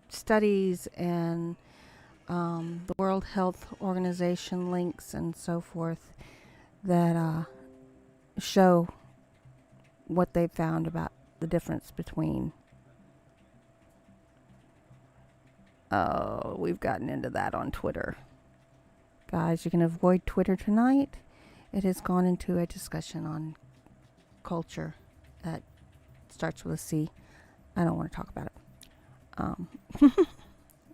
studies and the World Health Organization links and so forth that show what they found about the difference between. Oh, we've gotten into that on Twitter. Guys, you can avoid Twitter tonight. It has gone into a discussion on culture that starts with a C. I don't want to talk about it.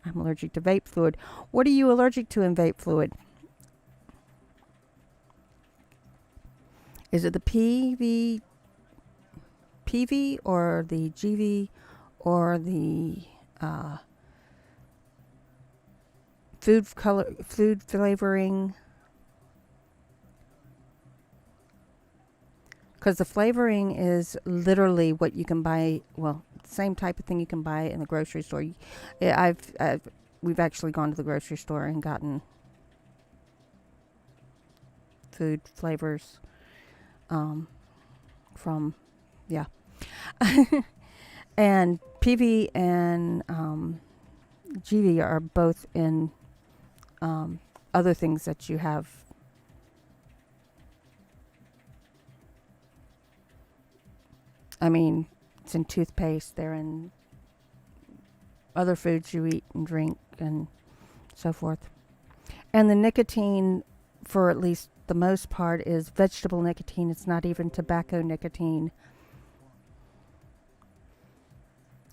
I'm allergic to vape fluid. What are you allergic to in vape fluid? Is it the PV or the GV or the food flavoring? Because the flavoring is literally what you can buy. Well, same type of thing you can buy in the grocery store. We've actually gone to the grocery store and gotten food flavors from, yeah. And PV and GV are both in other things that you have. I mean, it's in toothpaste. They're in other foods you eat and drink and so forth. And the nicotine, for at least the most part, is vegetable nicotine. It's not even tobacco nicotine.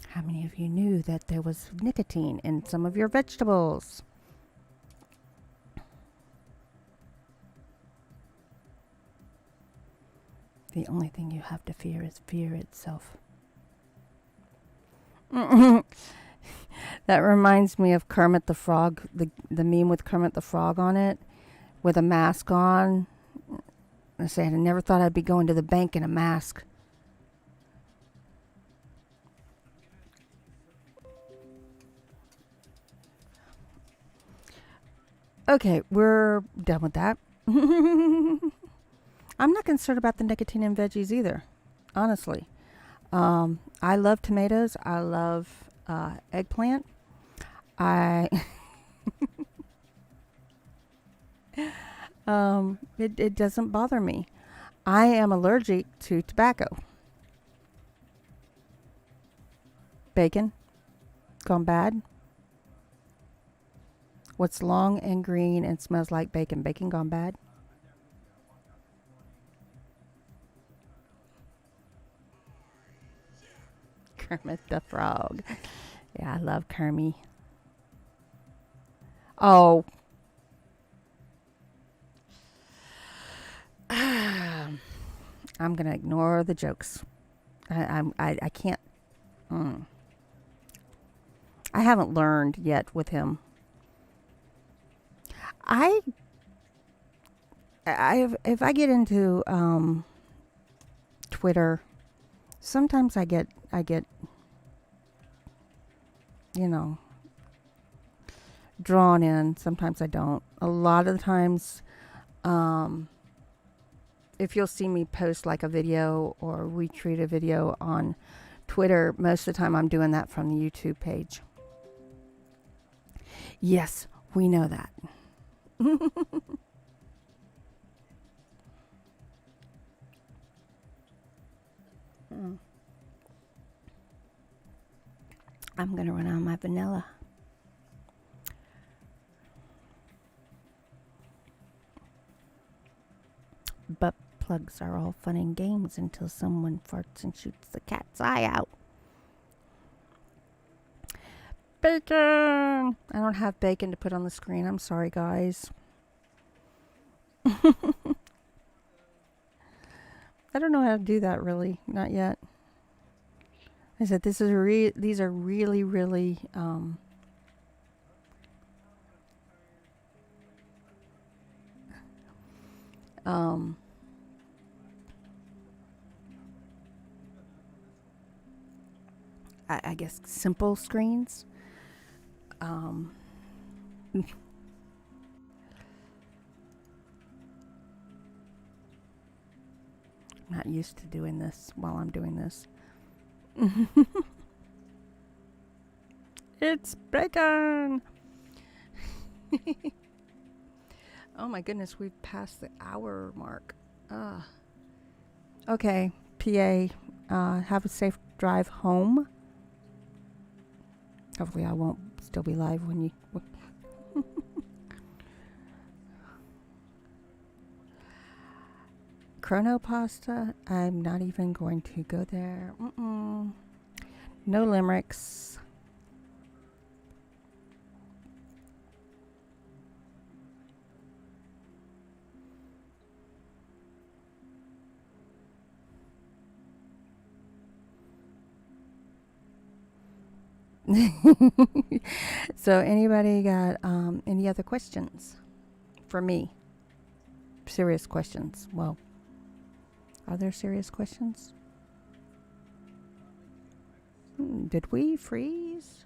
How many of you knew that there was nicotine in some of your vegetables? The only thing you have to fear is fear itself. That reminds me of Kermit the Frog, the meme with Kermit the Frog on it, with a mask on. I said, I never thought I'd be going to the bank in a mask. Okay, we're done with that. I'm not concerned about the nicotine in veggies either, honestly. I love tomatoes. I love eggplant. It doesn't bother me. I am allergic to tobacco. Bacon, gone bad. What's long and green and smells like bacon? Bacon gone bad. Kermit the Frog. Yeah, I love Kermie. Oh. I'm going to ignore the jokes. I can't. I haven't learned yet with him. If I get into Twitter, sometimes I get drawn in. Sometimes I don't. A lot of the times if you'll see me post like a video or retweet a video on Twitter, most of the time I'm doing that from the YouTube page. Yes, we know that. I'm going to run out of my vanilla. Butt plugs are all fun and games until someone farts and shoots the cat's eye out. Bacon! I don't have bacon to put on the screen. I'm sorry, guys. I don't know how to do that, really. Not yet. I said these are really, really I guess simple screens. I'm not used to doing this while I'm doing this. It's bacon! Oh my goodness, we've passed the hour mark. Okay, PA, have a safe drive home. Hopefully I won't still be live when you... Chronopasta, I'm not even going to go there. No limericks. So anybody got any other questions for me? Serious questions. Well, are there serious questions? Did we freeze?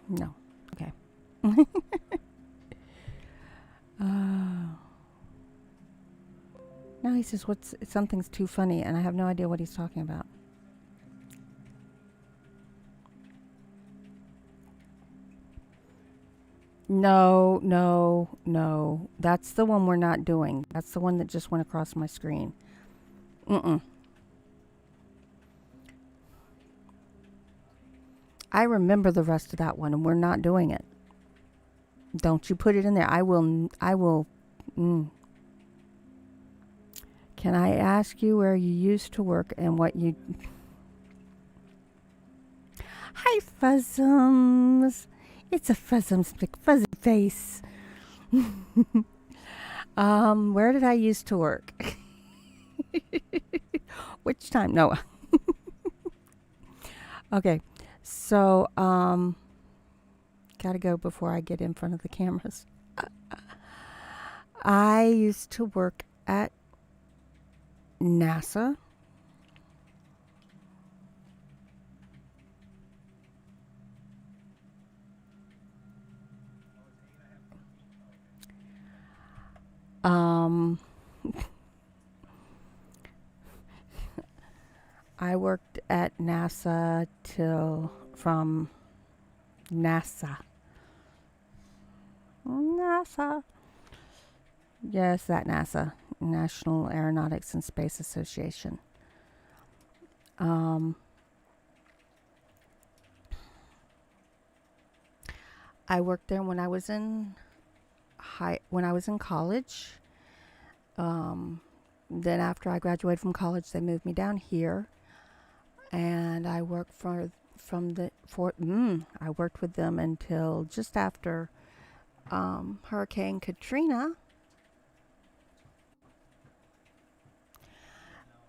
No. Okay. Now he says something's too funny, and I have no idea what he's talking about. No, no, no. That's the one we're not doing. That's the one that just went across my screen. I remember the rest of that one, and we're not doing it. Don't you put it in there. I will. Can I ask you where you used to work and what you... Hi, Fuzzums. It's a Fuzzums McFuzzy face. Where did I used to work? Which time? No. Okay. So, gotta go before I get in front of the cameras. I used to work at NASA. I worked at NASA from NASA. Yes, that NASA, National Aeronautics and Space Association. I worked there when I was in college. Then after I graduated from college, they moved me down here, and I worked I worked with them until just after Hurricane Katrina.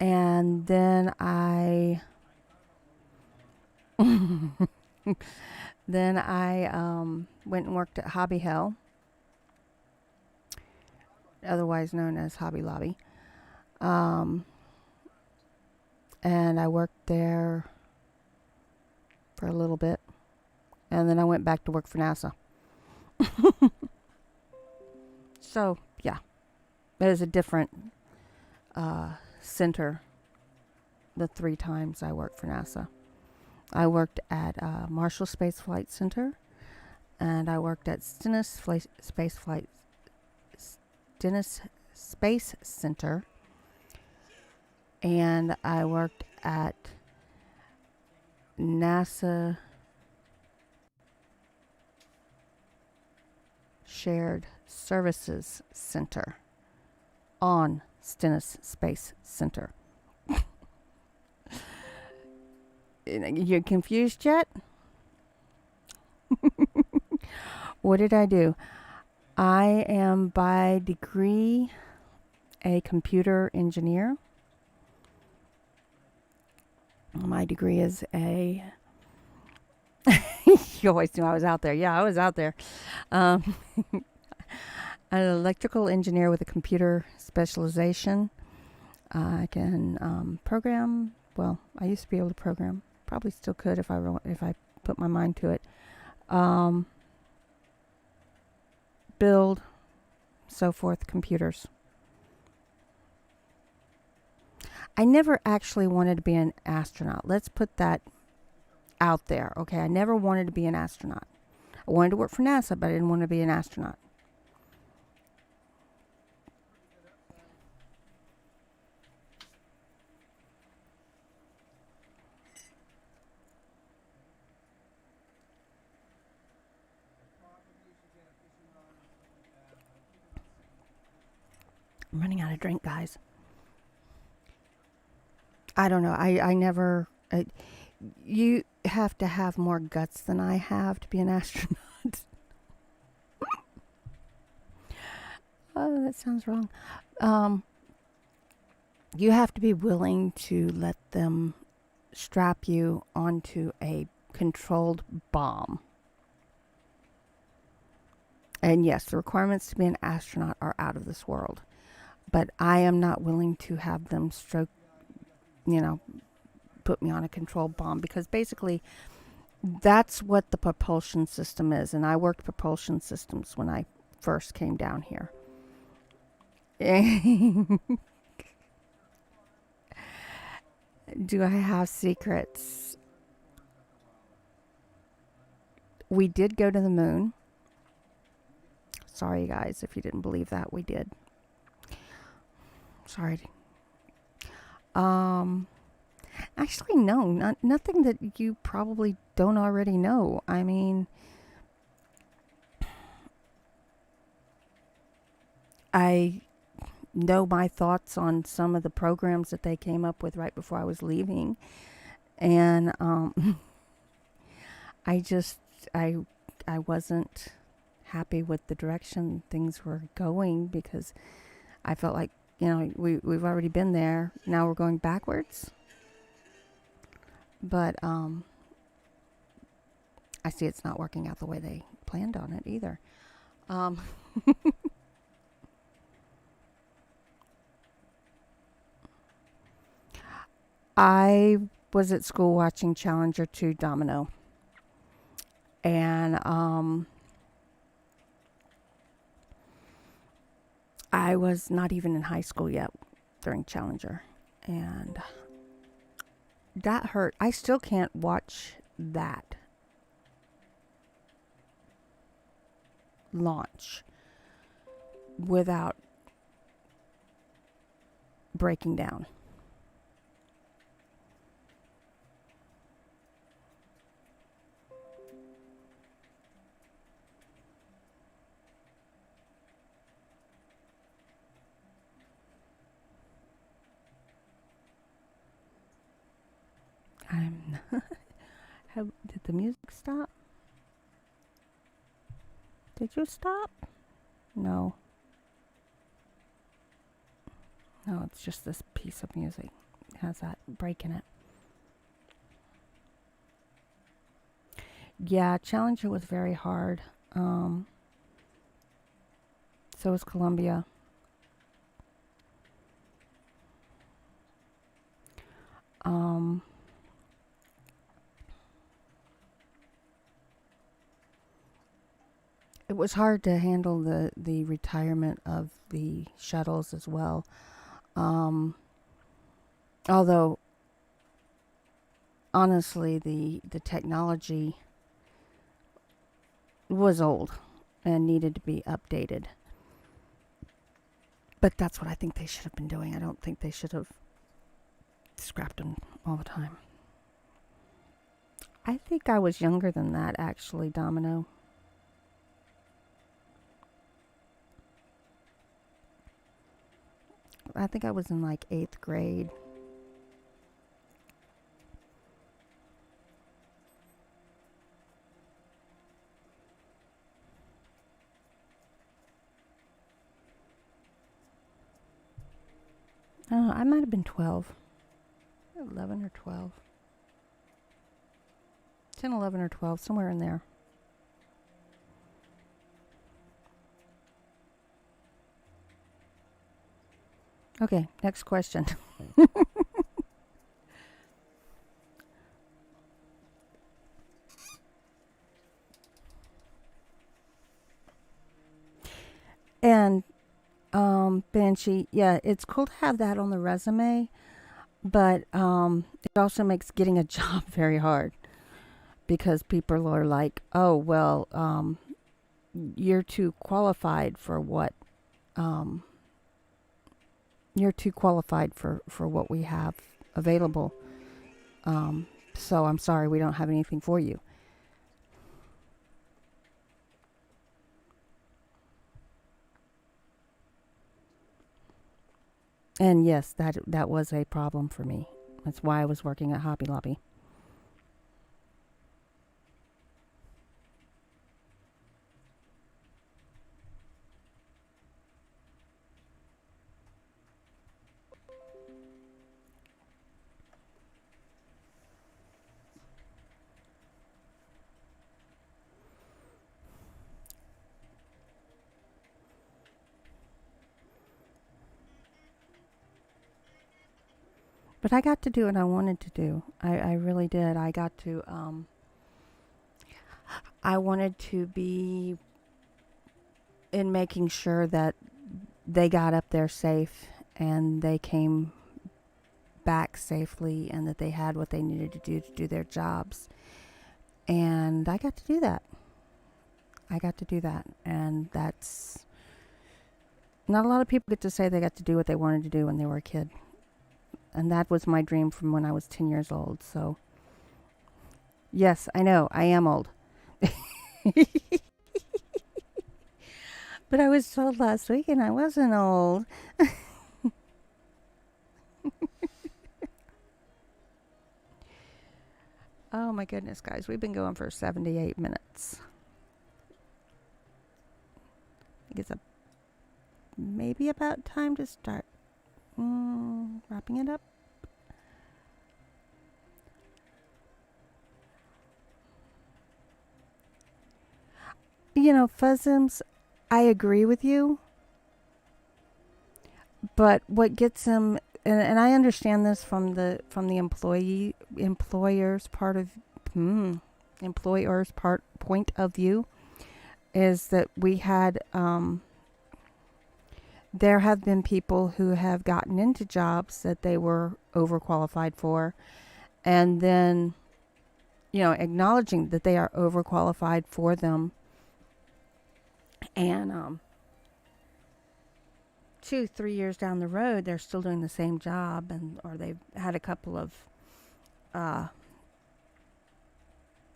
And then I went and worked at Hobby Hell, otherwise known as Hobby Lobby. And I worked there for a little bit. and then I went back to work for NASA. So, yeah. It was a different center the 3 times I worked for NASA. I worked at Marshall Space Flight Center, and I worked at Stennis Space Center, and I worked at NASA Shared Services Center on Stennis Space Center. You confused yet? What did I do? I am by degree a computer engineer. My degree is a... You always knew I was out there. Yeah, I was out there. An electrical engineer with a computer specialization. I can program. Well, I used to be able to program. Probably still could if I put my mind to it. Build, so forth, computers. I never actually wanted to be an astronaut. Let's put that out there, okay? I never wanted to be an astronaut. I wanted to work for NASA, but I didn't want to be an astronaut. I'm running out of drink, guys. I don't know. I never... you have to have more guts than I have to be an astronaut. Oh, that sounds wrong. You have to be willing to let them strap you onto a controlled bomb. And yes, the requirements to be an astronaut are out of this world. But I am not willing to have them put me on a controlled bomb, because basically that's what the propulsion system is. And I worked propulsion systems when I first came down here. Do I have secrets? We did go to the moon. Sorry, guys, if you didn't believe that, we did. Sorry. Actually, no, nothing that you probably don't already know. I mean, I know my thoughts on some of the programs that they came up with right before I was leaving. And I wasn't happy with the direction things were going, because I felt like, we've already been there. Now we're going backwards. But I see it's not working out the way they planned on it either. I was at school watching Challenger 2 Domino. And I was not even in high school yet during Challenger. And that hurt. I still can't watch that launch without breaking down. Did the music stop? Did you stop? No. No, it's just this piece of music. It has that break in it. Yeah, Challenger was very hard. So was Columbia. it was hard to handle the retirement of the shuttles as well. Although, honestly, the technology was old and needed to be updated. But that's what I think they should have been doing. I don't think they should have scrapped them all the time. I think I was younger than that, actually, Domino. I think I was in like 8th grade. I don't know, I might have been 12. 11 or 12. 10, 11, or 12, somewhere in there. Okay, next question. And Banshee, yeah, it's cool to have that on the resume, but it also makes getting a job very hard because people are like, oh, well, you're too qualified for what you're too qualified for what we have available. So I'm sorry, we don't have anything for you. And yes, that was a problem for me. That's why I was working at Hobby Lobby. But I got to do what I wanted to do. I really did. I got to, I wanted to be in making sure that they got up there safe and they came back safely and that they had what they needed to do their jobs. And I got to do that. And that's not a lot of people get to say they got to do what they wanted to do when they were a kid. And that was my dream from when I was 10 years old. So, yes, I know, I am old. But I was told last week and I wasn't old. Oh my goodness, guys, we've been going for 78 minutes. I think it's maybe about time to start wrapping it up. You know, Fuzzums, I agree with you. But what gets them, and I understand this from the employer's point of view, is that we had there have been people who have gotten into jobs that they were overqualified for, and then, you know, acknowledging that they are overqualified for them, and 2-3 years down the road, they're still doing the same job, or they've had a couple of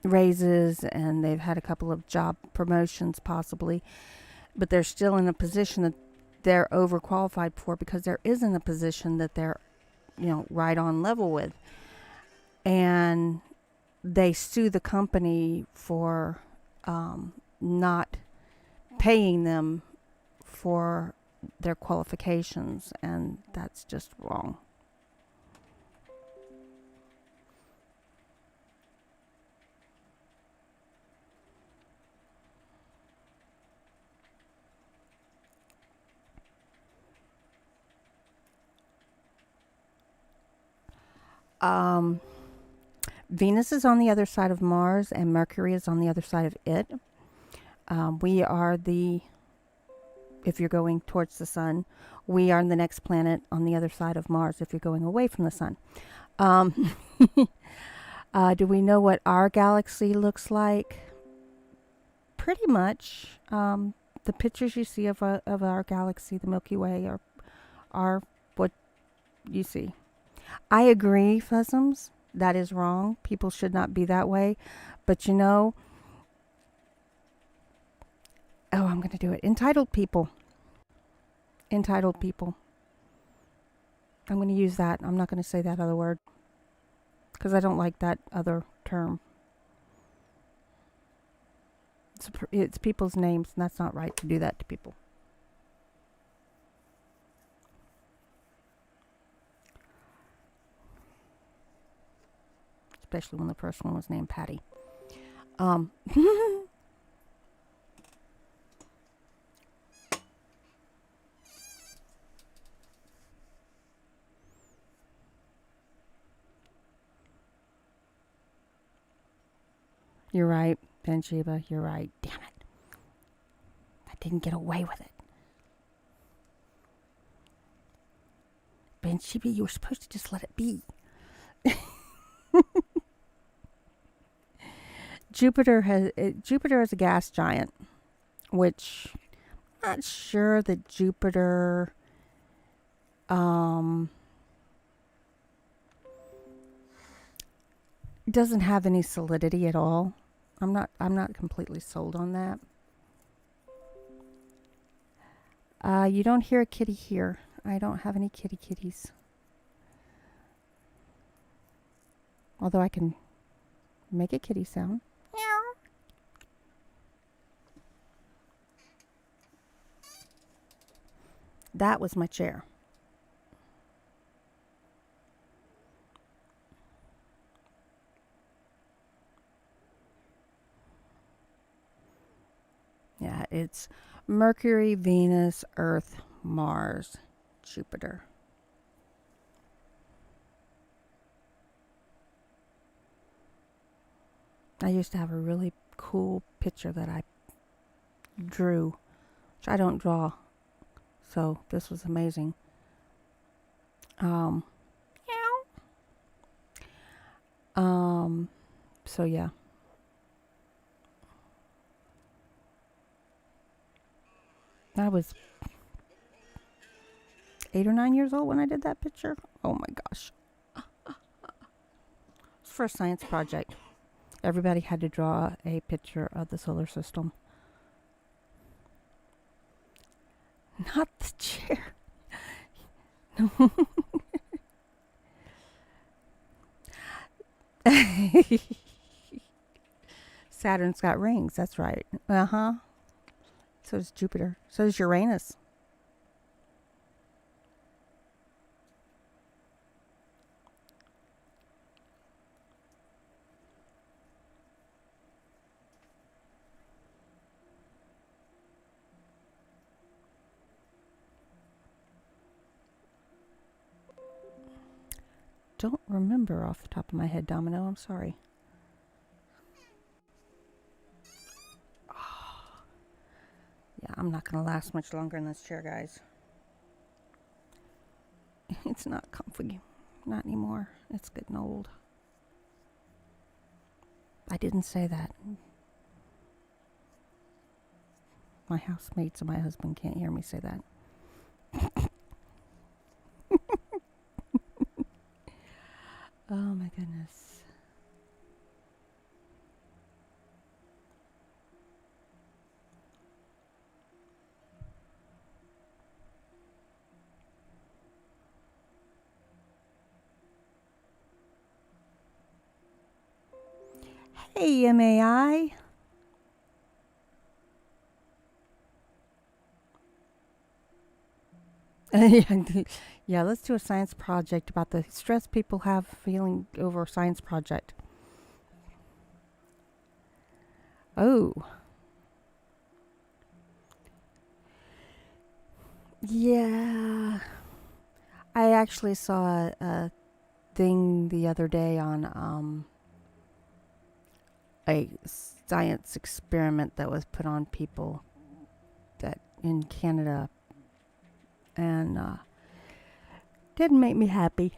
raises, and they've had a couple of job promotions possibly, but they're still in a position that they're overqualified for because there isn't a position that they're, you know, right on level with. And they sue the company for not paying them for their qualifications, and that's just wrong. Venus is on the other side of Mars and Mercury is on the other side of it. We are the, if you're going towards the sun, we are the next planet on the other side of Mars if you're going away from the sun. Do we know what our galaxy looks like? Pretty much. The pictures you see of our galaxy, the Milky Way, are what you see. I agree, Fuzzums. That is wrong. People should not be that way. But you know, oh, I'm going to do it. Entitled people. Entitled people. I'm going to use that. I'm not going to say that other word because I don't like that other term. It's people's names, and that's not right to do that to people. Especially when the first one was named Patty. You're right, Ben Sheba. You're right. Damn it. I didn't get away with it. Ben Sheba, you were supposed to just let it be. Jupiter is a gas giant, which I'm not sure that Jupiter doesn't have any solidity at all. I'm not completely sold on that. You don't hear a kitty here. I don't have any kitties. Although I can make a kitty sound. That was my chair. Yeah, it's Mercury, Venus, Earth, Mars, Jupiter. I used to have a really cool picture that I drew, which I don't draw. So this was amazing. So yeah. I was 8 or 9 years old when I did that picture. Oh my gosh. It's for a science project. Everybody had to draw a picture of the solar system. Not the chair. No. Saturn's got rings. That's right. Uh-huh. So does Jupiter. So does Uranus. Don't remember off the top of my head, Domino. I'm sorry. Oh. Yeah, I'm not going to last much longer in this chair, guys. It's not comfy. Not anymore. It's getting old. I didn't say that. My housemates and my husband can't hear me say that. Oh my goodness. Hey, MAI. Yeah, let's do a science project about the stress people have feeling over a science project. Oh. Yeah. I actually saw a thing the other day on a science experiment that was put on people that in Canada, and didn't make me happy.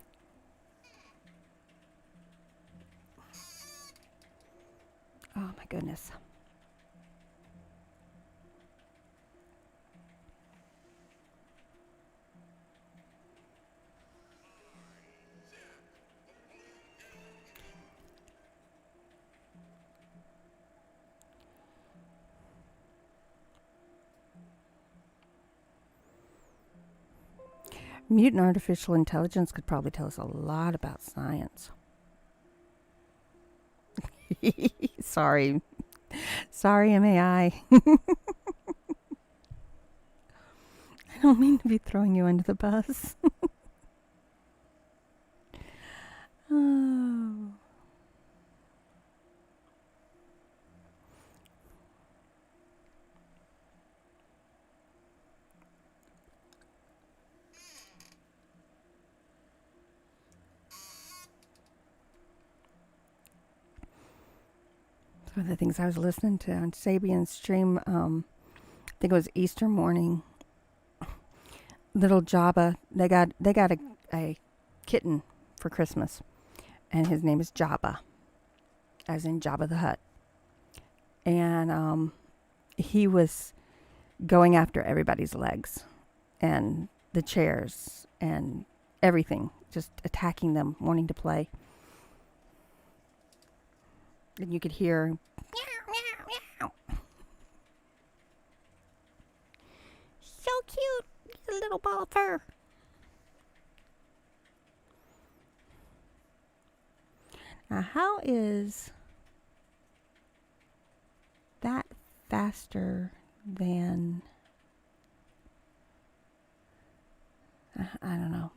Oh my goodness. Mutant artificial intelligence could probably tell us a lot about science. Sorry. Sorry, MAI. I don't mean to be throwing you under the bus. Oh. One of the things I was listening to on Sabian's stream, I think it was Easter morning. Little Jabba, they got a kitten for Christmas, and his name is Jabba, as in Jabba the Hutt. And he was going after everybody's legs and the chairs and everything, just attacking them, wanting to play. And you could hear meow, meow, meow. So cute, a little ball of fur. Now, how is that faster than... I don't know.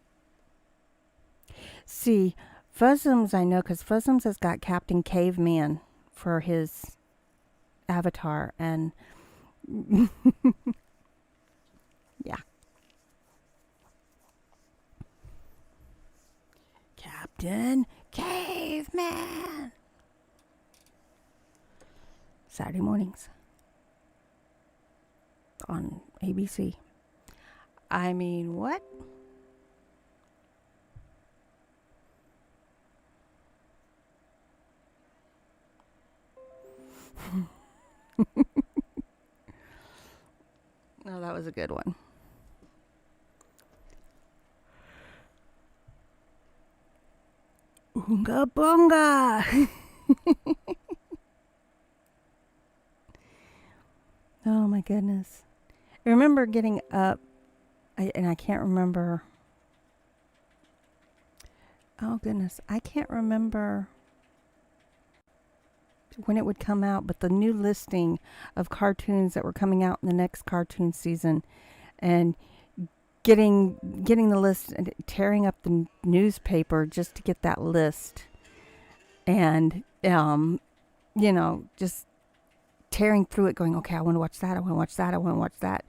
See, Fuzzums I know, because Fuzzums has got Captain Caveman for his avatar, and yeah. Captain Caveman. Saturday mornings on ABC. I mean, what? No, that was a good one. Oonga boonga. Oh my goodness. I remember getting up, and I can't remember. Oh goodness, I can't remember when it would come out, but the new listing of cartoons that were coming out in the next cartoon season, and getting the list and tearing up the newspaper just to get that list, and you know, just tearing through it, going, okay, I want to watch that, I want to watch that, I want to watch that.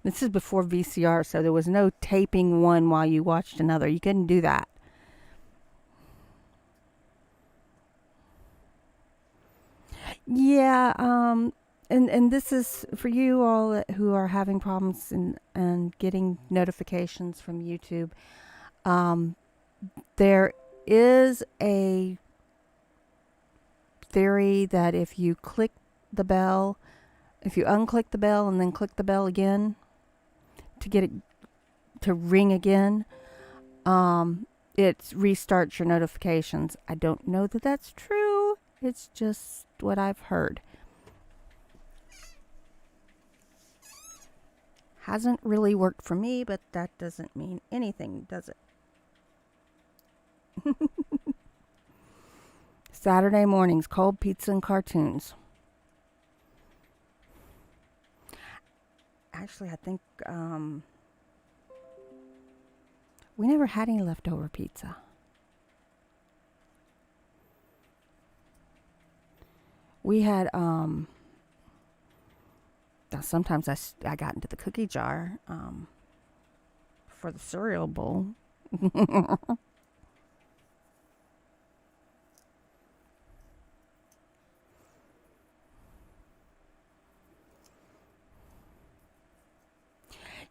This is before VCR, so there was no taping one while you watched another. You couldn't do that. Yeah, and this is for you all who are having problems and getting notifications from YouTube. There is a theory that if you click the bell, if you unclick the bell and then click the bell again to get it to ring again, it restarts your notifications. I don't know that that's true. It's just what I've heard. Hasn't really worked for me, but that doesn't mean anything, does it? Saturday mornings, cold pizza and cartoons. Actually, I think we never had any leftover pizza. We had, sometimes I got into the cookie jar for the cereal bowl.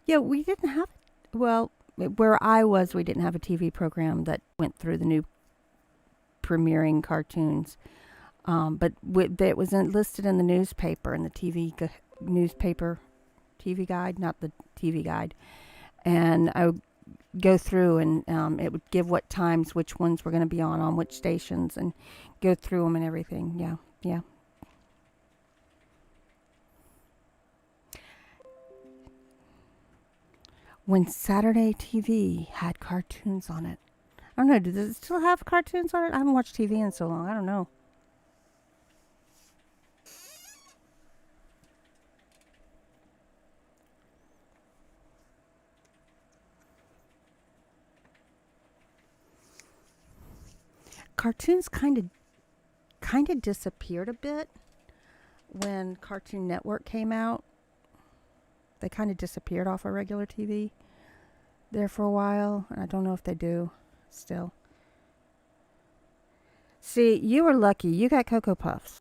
Yeah, we didn't have, well, where I was, we didn't have a TV program that went through the new premiering cartoons. But it was listed in the newspaper, in the newspaper TV guide, not the TV guide. And I would go through and it would give what times, which ones were going to be on which stations, and go through them and everything. Yeah, yeah. When Saturday TV had cartoons on it. I don't know, does it still have cartoons on it? I haven't watched TV in so long. I don't know. Cartoons kind of disappeared a bit when Cartoon Network came out. They kind of disappeared off of regular TV there for a while, and I don't know if they do still. See, you were lucky. You got Cocoa Puffs.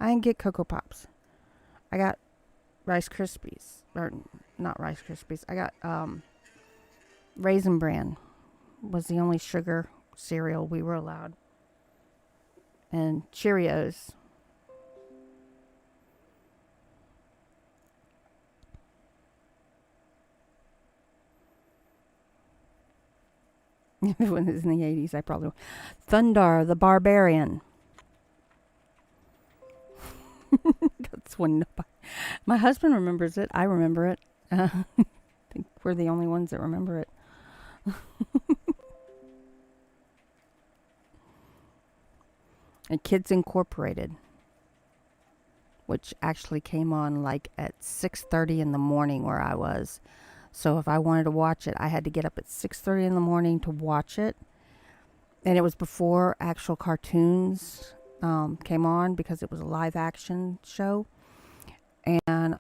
I didn't get Cocoa Pops. I got Rice Krispies. Or, not Rice Krispies. I got Raisin Bran was the only sugar cereal we were allowed. And Cheerios. If it was in the 80s, I probably would. Thundar the Barbarian. That's one. My husband remembers it. I remember it. I think we're the only ones that remember it. And Kids Incorporated, which actually came on like at 6:30 in the morning where I was. So if I wanted to watch it, I had to get up at 6:30 in the morning to watch it. And it was before actual cartoons came on, because it was a live action show. And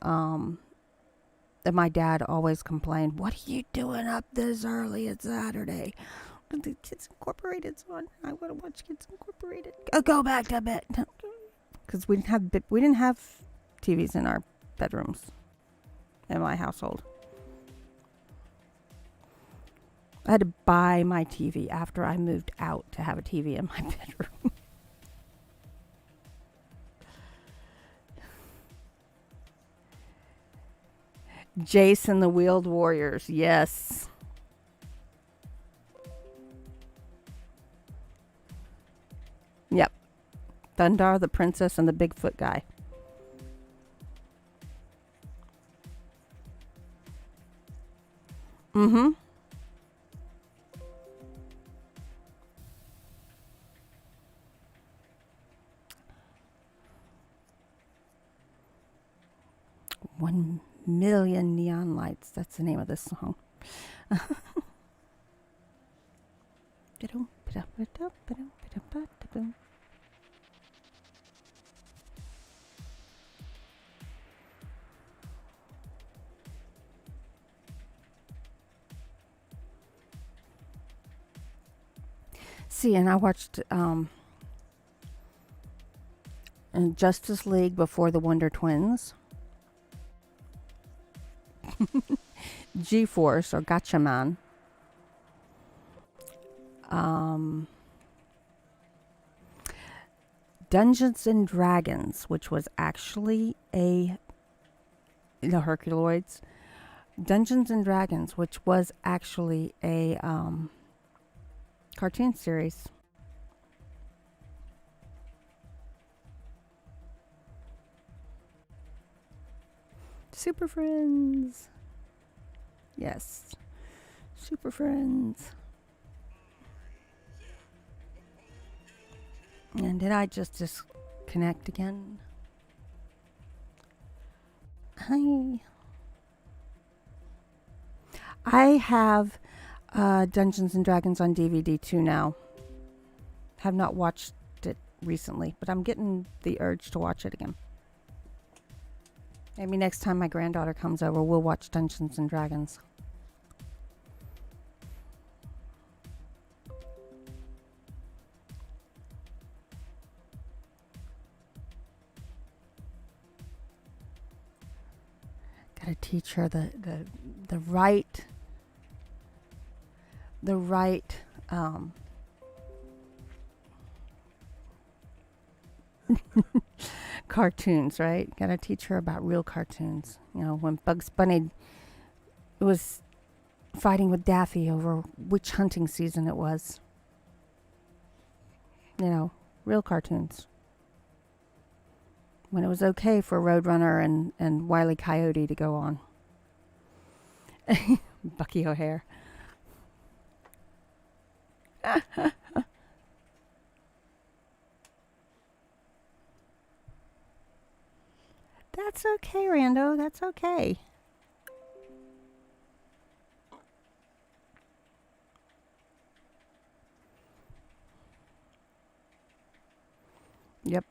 my dad always complained, "What are you doing up this early? It's Saturday. The Kids Incorporated's on. I want to watch Kids Incorporated. Go back to bed." Because we didn't have TVs in our bedrooms in my household. I had to buy my TV after I moved out to have a TV in my bedroom. Jason the Wheeled Warriors, yes. Yep. Thundar the Princess and the Bigfoot guy. Mm-hmm. One Million Neon Lights. That's the name of this song. See, and I watched Justice League before the Wonder Twins. G-Force or Gatchaman. Dungeons and Dragons, which was actually the Herculoids. Dungeons and Dragons, which was actually a cartoon series. Super Friends. Yes. Super Friends. And did I just disconnect again? Hi. I have Dungeons and Dragons on DVD too now. Have not watched it recently, but I'm getting the urge to watch it again. Maybe next time my granddaughter comes over, we'll watch Dungeons and Dragons. Gotta teach her the right cartoons, right? Gotta teach her about real cartoons. You know, when Bugs Bunny was fighting with Daffy over which hunting season it was. You know, real cartoons. When it was okay for Roadrunner and Wile E. Coyote to go on. Bucky O'Hare. That's okay, Rando. That's okay. Yep.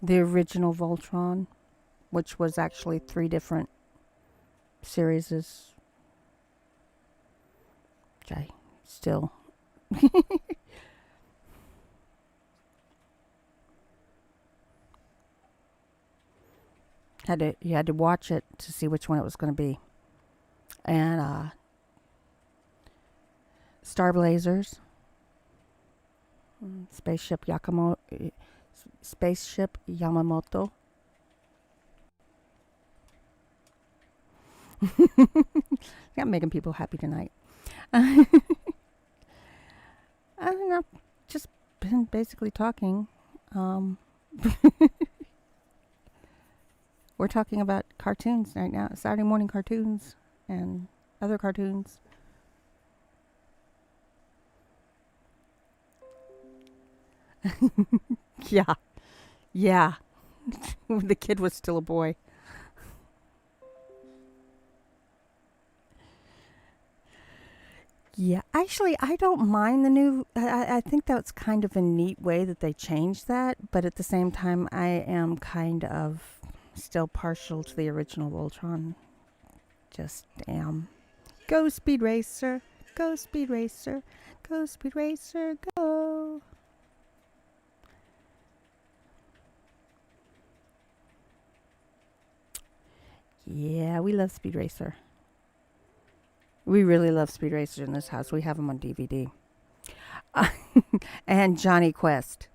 The original Voltron, which was actually 3 different series, which I still you had to watch it to see which one it was going to be. And Star Blazers, Spaceship Yamamoto. I'm making people happy tonight. I don't know, just been basically talking. We're talking about cartoons right now, Saturday morning cartoons and other cartoons. Yeah. Yeah. The kid was still a boy. Yeah, actually, I don't mind the new. I think that's kind of a neat way that they changed that, but at the same time, I am kind of still partial to the original Voltron. Just am. Go, Speed Racer. Go, Speed Racer. Go, Speed Racer. Go. Yeah, we love Speed Racer. We really love Speed Racer in this house. We have them on DVD. And Johnny Quest.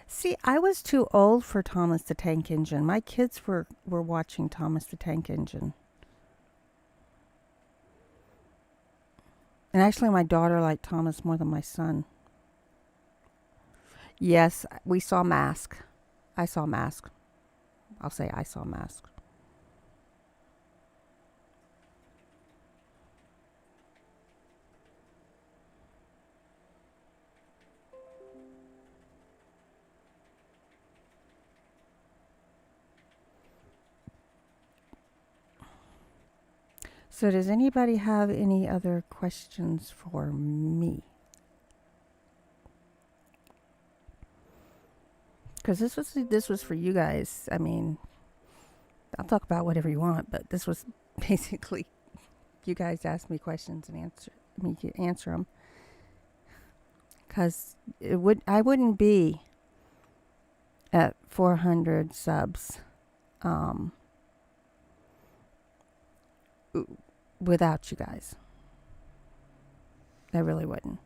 See, I was too old for Thomas the Tank Engine. My kids were watching Thomas the Tank Engine. And actually, my daughter liked Thomas more than my son. Yes, we saw Mask. I saw Mask. I'll say I saw Mask. So does anybody have any other questions for me? Because this was for you guys. I mean, I'll talk about whatever you want, but this was basically you guys asked me questions and answer them. Because I wouldn't be at 400 subs without you guys. I really wouldn't.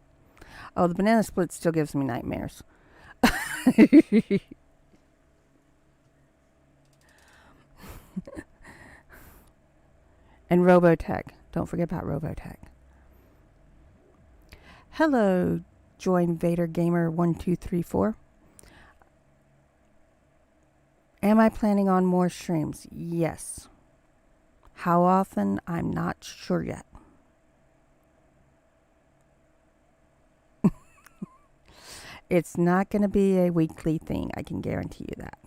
Oh, the banana split still gives me nightmares. And Robotech. Don't forget about Robotech. Hello, Join Vader Gamer 1234. Am I planning on more streams? Yes. How often? I'm not sure yet. It's not going to be a weekly thing. I can guarantee you that.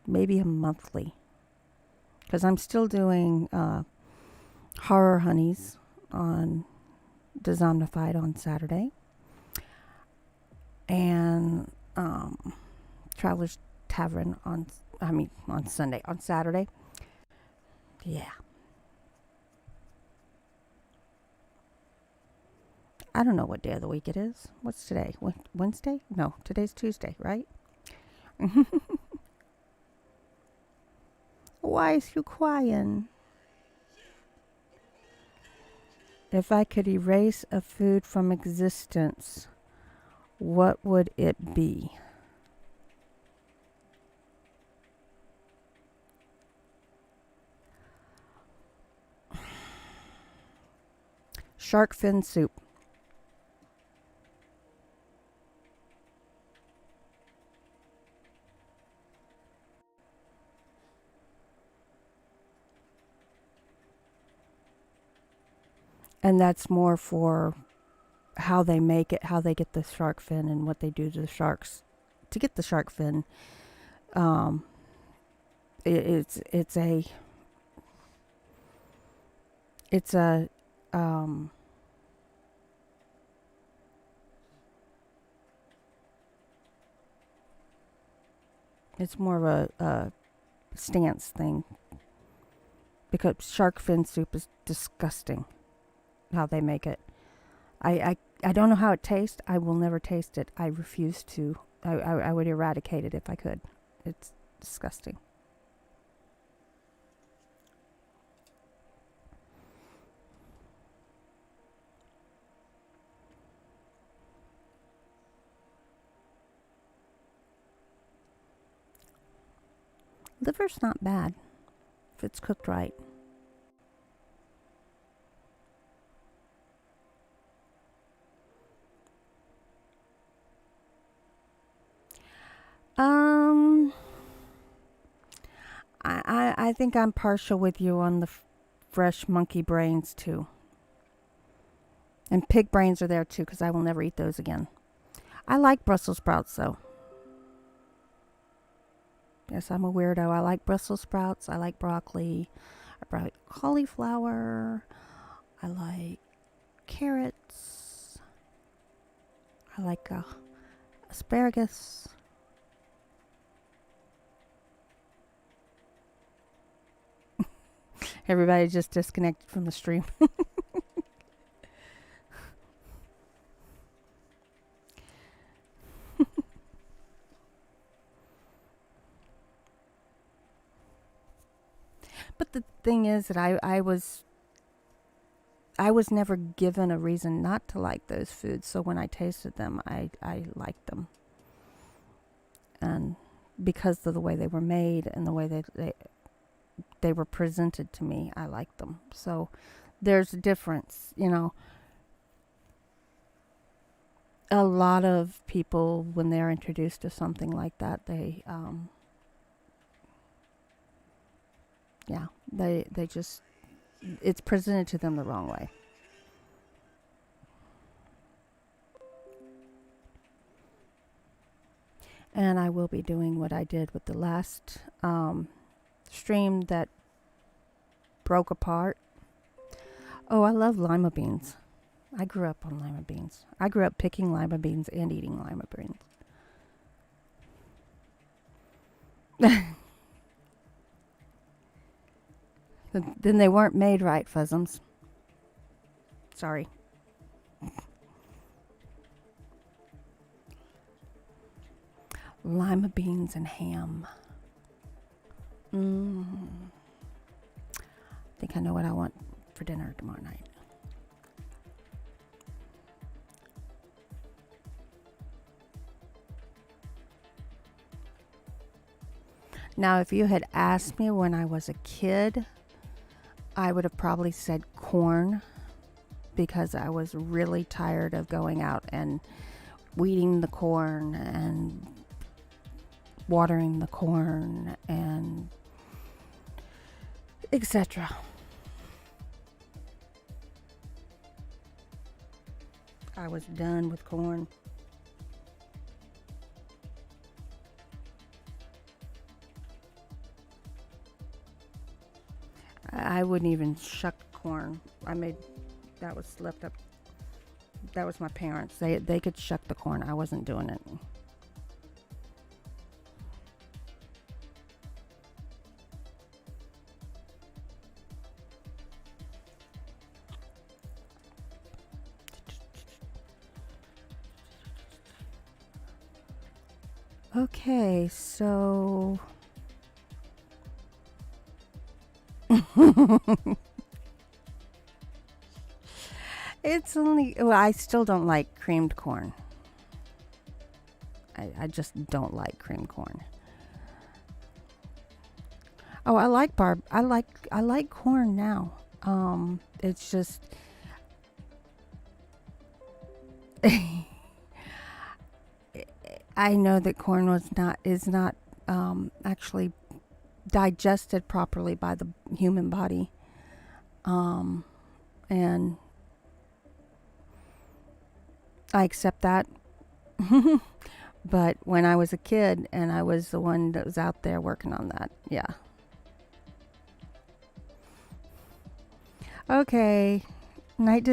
Maybe a monthly. Because I'm still doing Horror Honeys on Disomnified on Saturday. And Travelers Tavern on Saturday. Yeah. I don't know what day of the week it is. What's today? Wednesday? No, today's Tuesday, right? Why is you crying? If I could erase a food from existence, what would it be? Shark fin soup. And that's more for how they make it, how they get the shark fin, and what they do to the sharks to get the shark fin. It's more of a stance thing, because shark fin soup is disgusting. How they make it, I don't know how it tastes. I will never taste it. I refuse to. I would eradicate it if I could. It's disgusting. Liver's not bad if it's cooked right. I think I'm partial with you on the fresh monkey brains too. And pig brains are there too, because I will never eat those again. I like Brussels sprouts though. Yes, I'm a weirdo. I like Brussels sprouts. I like broccoli. I like cauliflower. I like carrots. I like asparagus. Everybody just disconnected from the stream. But the thing is that I was never given a reason not to like those foods. So when I tasted them, I liked them. And because of the way they were made and the way they were presented to me, I liked them. So there's a difference, you know. A lot of people, when they're introduced to something like that, they just, it's presented to them the wrong way. And I will be doing what I did with the last stream that broke apart. Oh, I love lima beans. I grew up on lima beans. I grew up picking lima beans and eating lima beans. Then they weren't made right, Fuzzums. Sorry. Lima beans and ham. I think I know what I want for dinner tomorrow night. Now, if you had asked me when I was a kid, I would have probably said corn, because I was really tired of going out and weeding the corn and watering the corn and etc. I was done with corn. I wouldn't even shuck corn. That was left up. That was my parents. They could shuck the corn. I wasn't doing it. Okay, so it's only, well, I still don't like creamed corn. I just don't like creamed corn. Oh, I like corn now. It's just I know that corn is not actually digested properly by the human body. And I accept that. But when I was a kid and I was the one that was out there working on that, yeah. Okay, night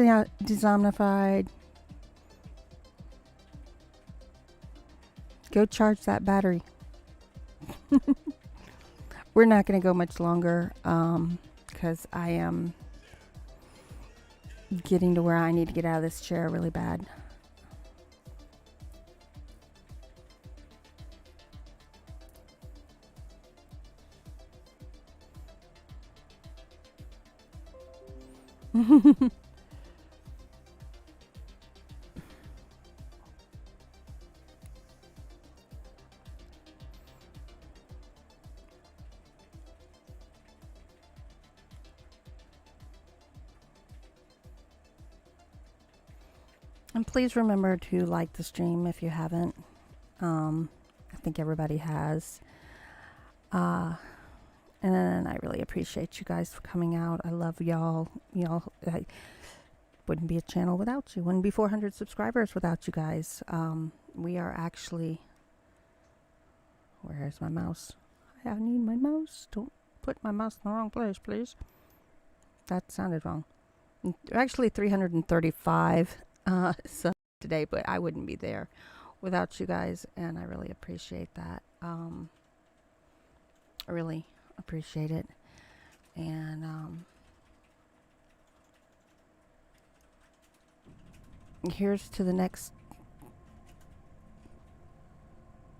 disomnified. Go charge that battery. We're not going to go much longer because I am getting to where I need to get out of this chair really bad. And please remember to like the stream if you haven't. I think everybody has. And I really appreciate you guys for coming out. I love y'all. I wouldn't be a channel without you. Wouldn't be 400 subscribers without you guys. We are actually... Where's my mouse? I need my mouse. Don't put my mouse in the wrong place, please. That sounded wrong. Actually 335 so today, but I wouldn't be there without you guys, and I really appreciate that. I really appreciate it. And here's to the next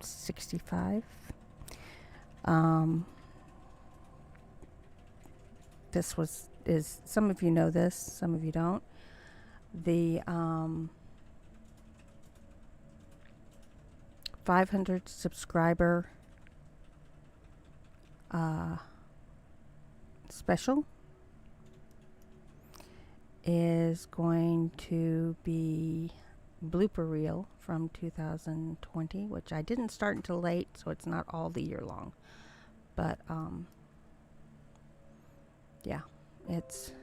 65. This is some of you know this, some of you don't. The 500 subscriber special is going to be blooper reel from 2020, which I didn't start until late, so it's not all the year long. But yeah, it's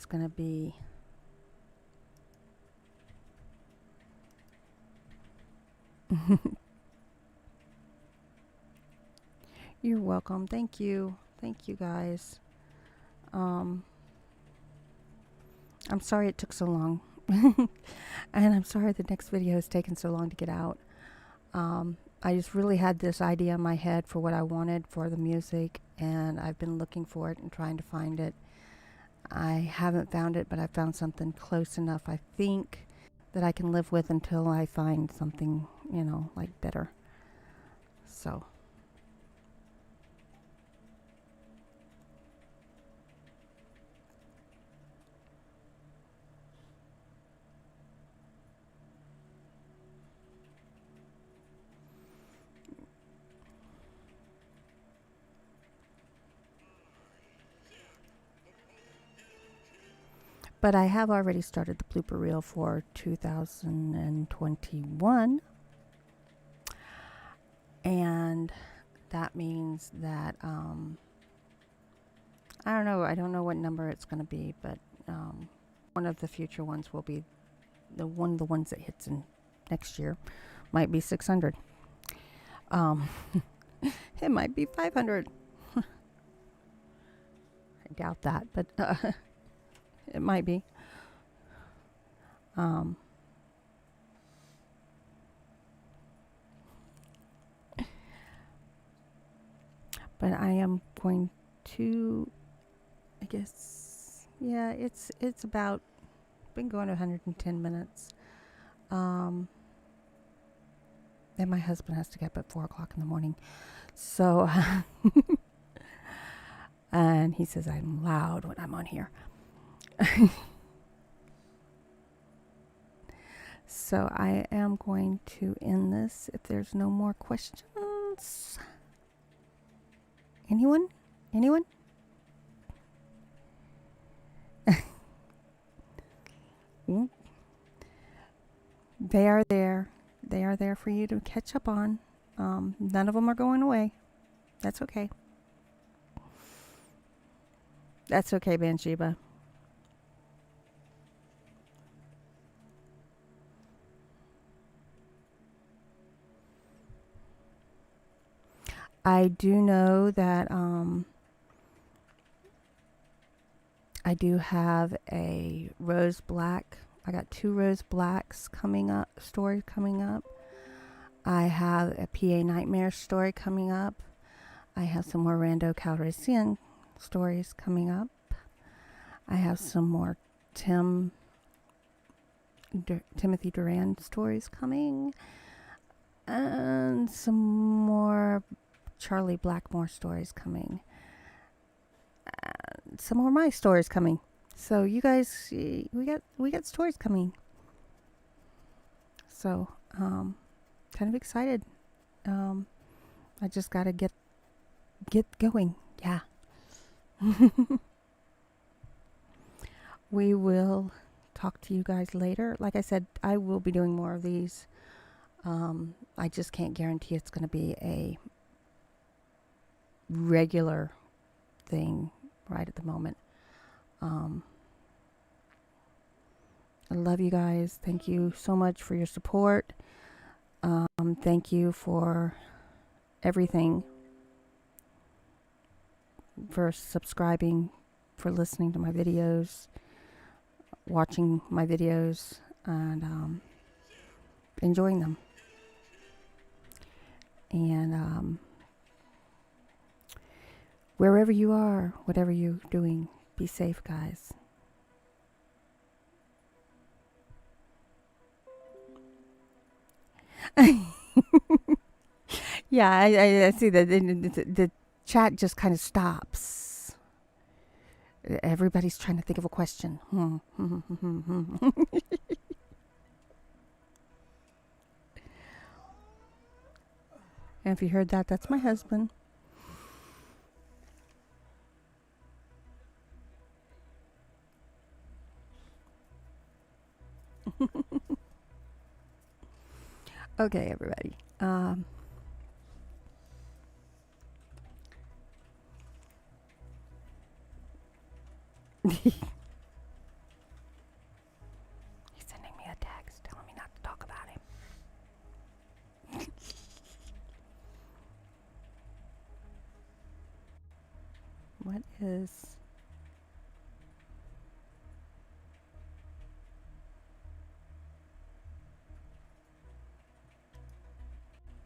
gonna be You're welcome. Thank you guys. I'm sorry it took so long. And I'm sorry the next video has taken so long to get out. I just really had this idea in my head for what I wanted for the music, and I've been looking for it and trying to find it. I haven't found it, but I found something close enough, I think, that I can live with until I find something, like better. So. But I have already started the blooper reel for 2021. And that means that, I don't know what number it's going to be, but one of the future ones will be one of the ones that hits in next year. Might be 600. It might be 500. I doubt that, but it might be. But I am going to, I guess, yeah, it's about, been going 110 minutes. And my husband has to get up at 4 o'clock in the morning. So, and he says I'm loud when I'm on here. So I am going to end this if there's no more questions. Anyone? Anyone? They are there. They are there for you to catch up on. None of them are going away. That's okay. That's okay, Bansheba. I do know that I do have a rose black. I got 2 rose blacks coming up, stories coming up. I have a PA Nightmare story coming up. I have some more Rando Calrissian stories coming up. I have some more Timothy Duran stories coming. And some more Charlie Blackmore stories coming. Some more my stories coming. So you guys, we got stories coming. So kind of excited. I just gotta get going. Yeah. We will talk to you guys later. Like I said, I will be doing more of these. I just can't guarantee it's going to be a regular thing right at the moment. I love you guys. Thank you so much for your support. Thank you for everything. For subscribing, for listening to my videos, watching my videos, and enjoying them. And wherever you are, whatever you're doing, be safe, guys. Yeah, I see that the chat just kind of stops. Everybody's trying to think of a question. And if you heard that, that's my husband. Okay, everybody. He's sending me a text telling me not to talk about him. What is...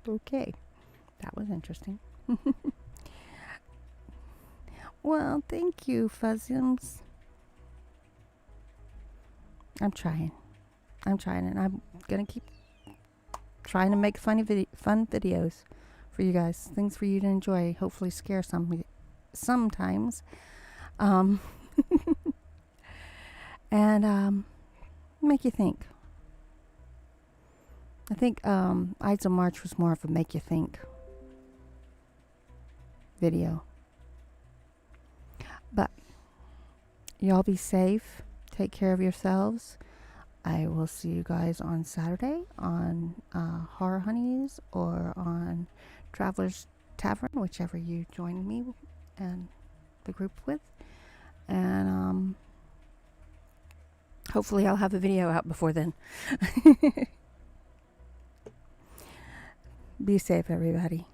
Okay, that was interesting. Well, thank you, Fuzziums. I'm trying, and I'm gonna keep trying to make fun videos for you guys. Things for you to enjoy. Hopefully, scare sometimes, and make you think. I think Ides of March was more of a make you think video. But y'all be safe. Take care of yourselves. I will see you guys on Saturday on Horror Honeys or on Traveler's Tavern, whichever you join me and the group with. And hopefully I'll have a video out before then. Be safe, everybody.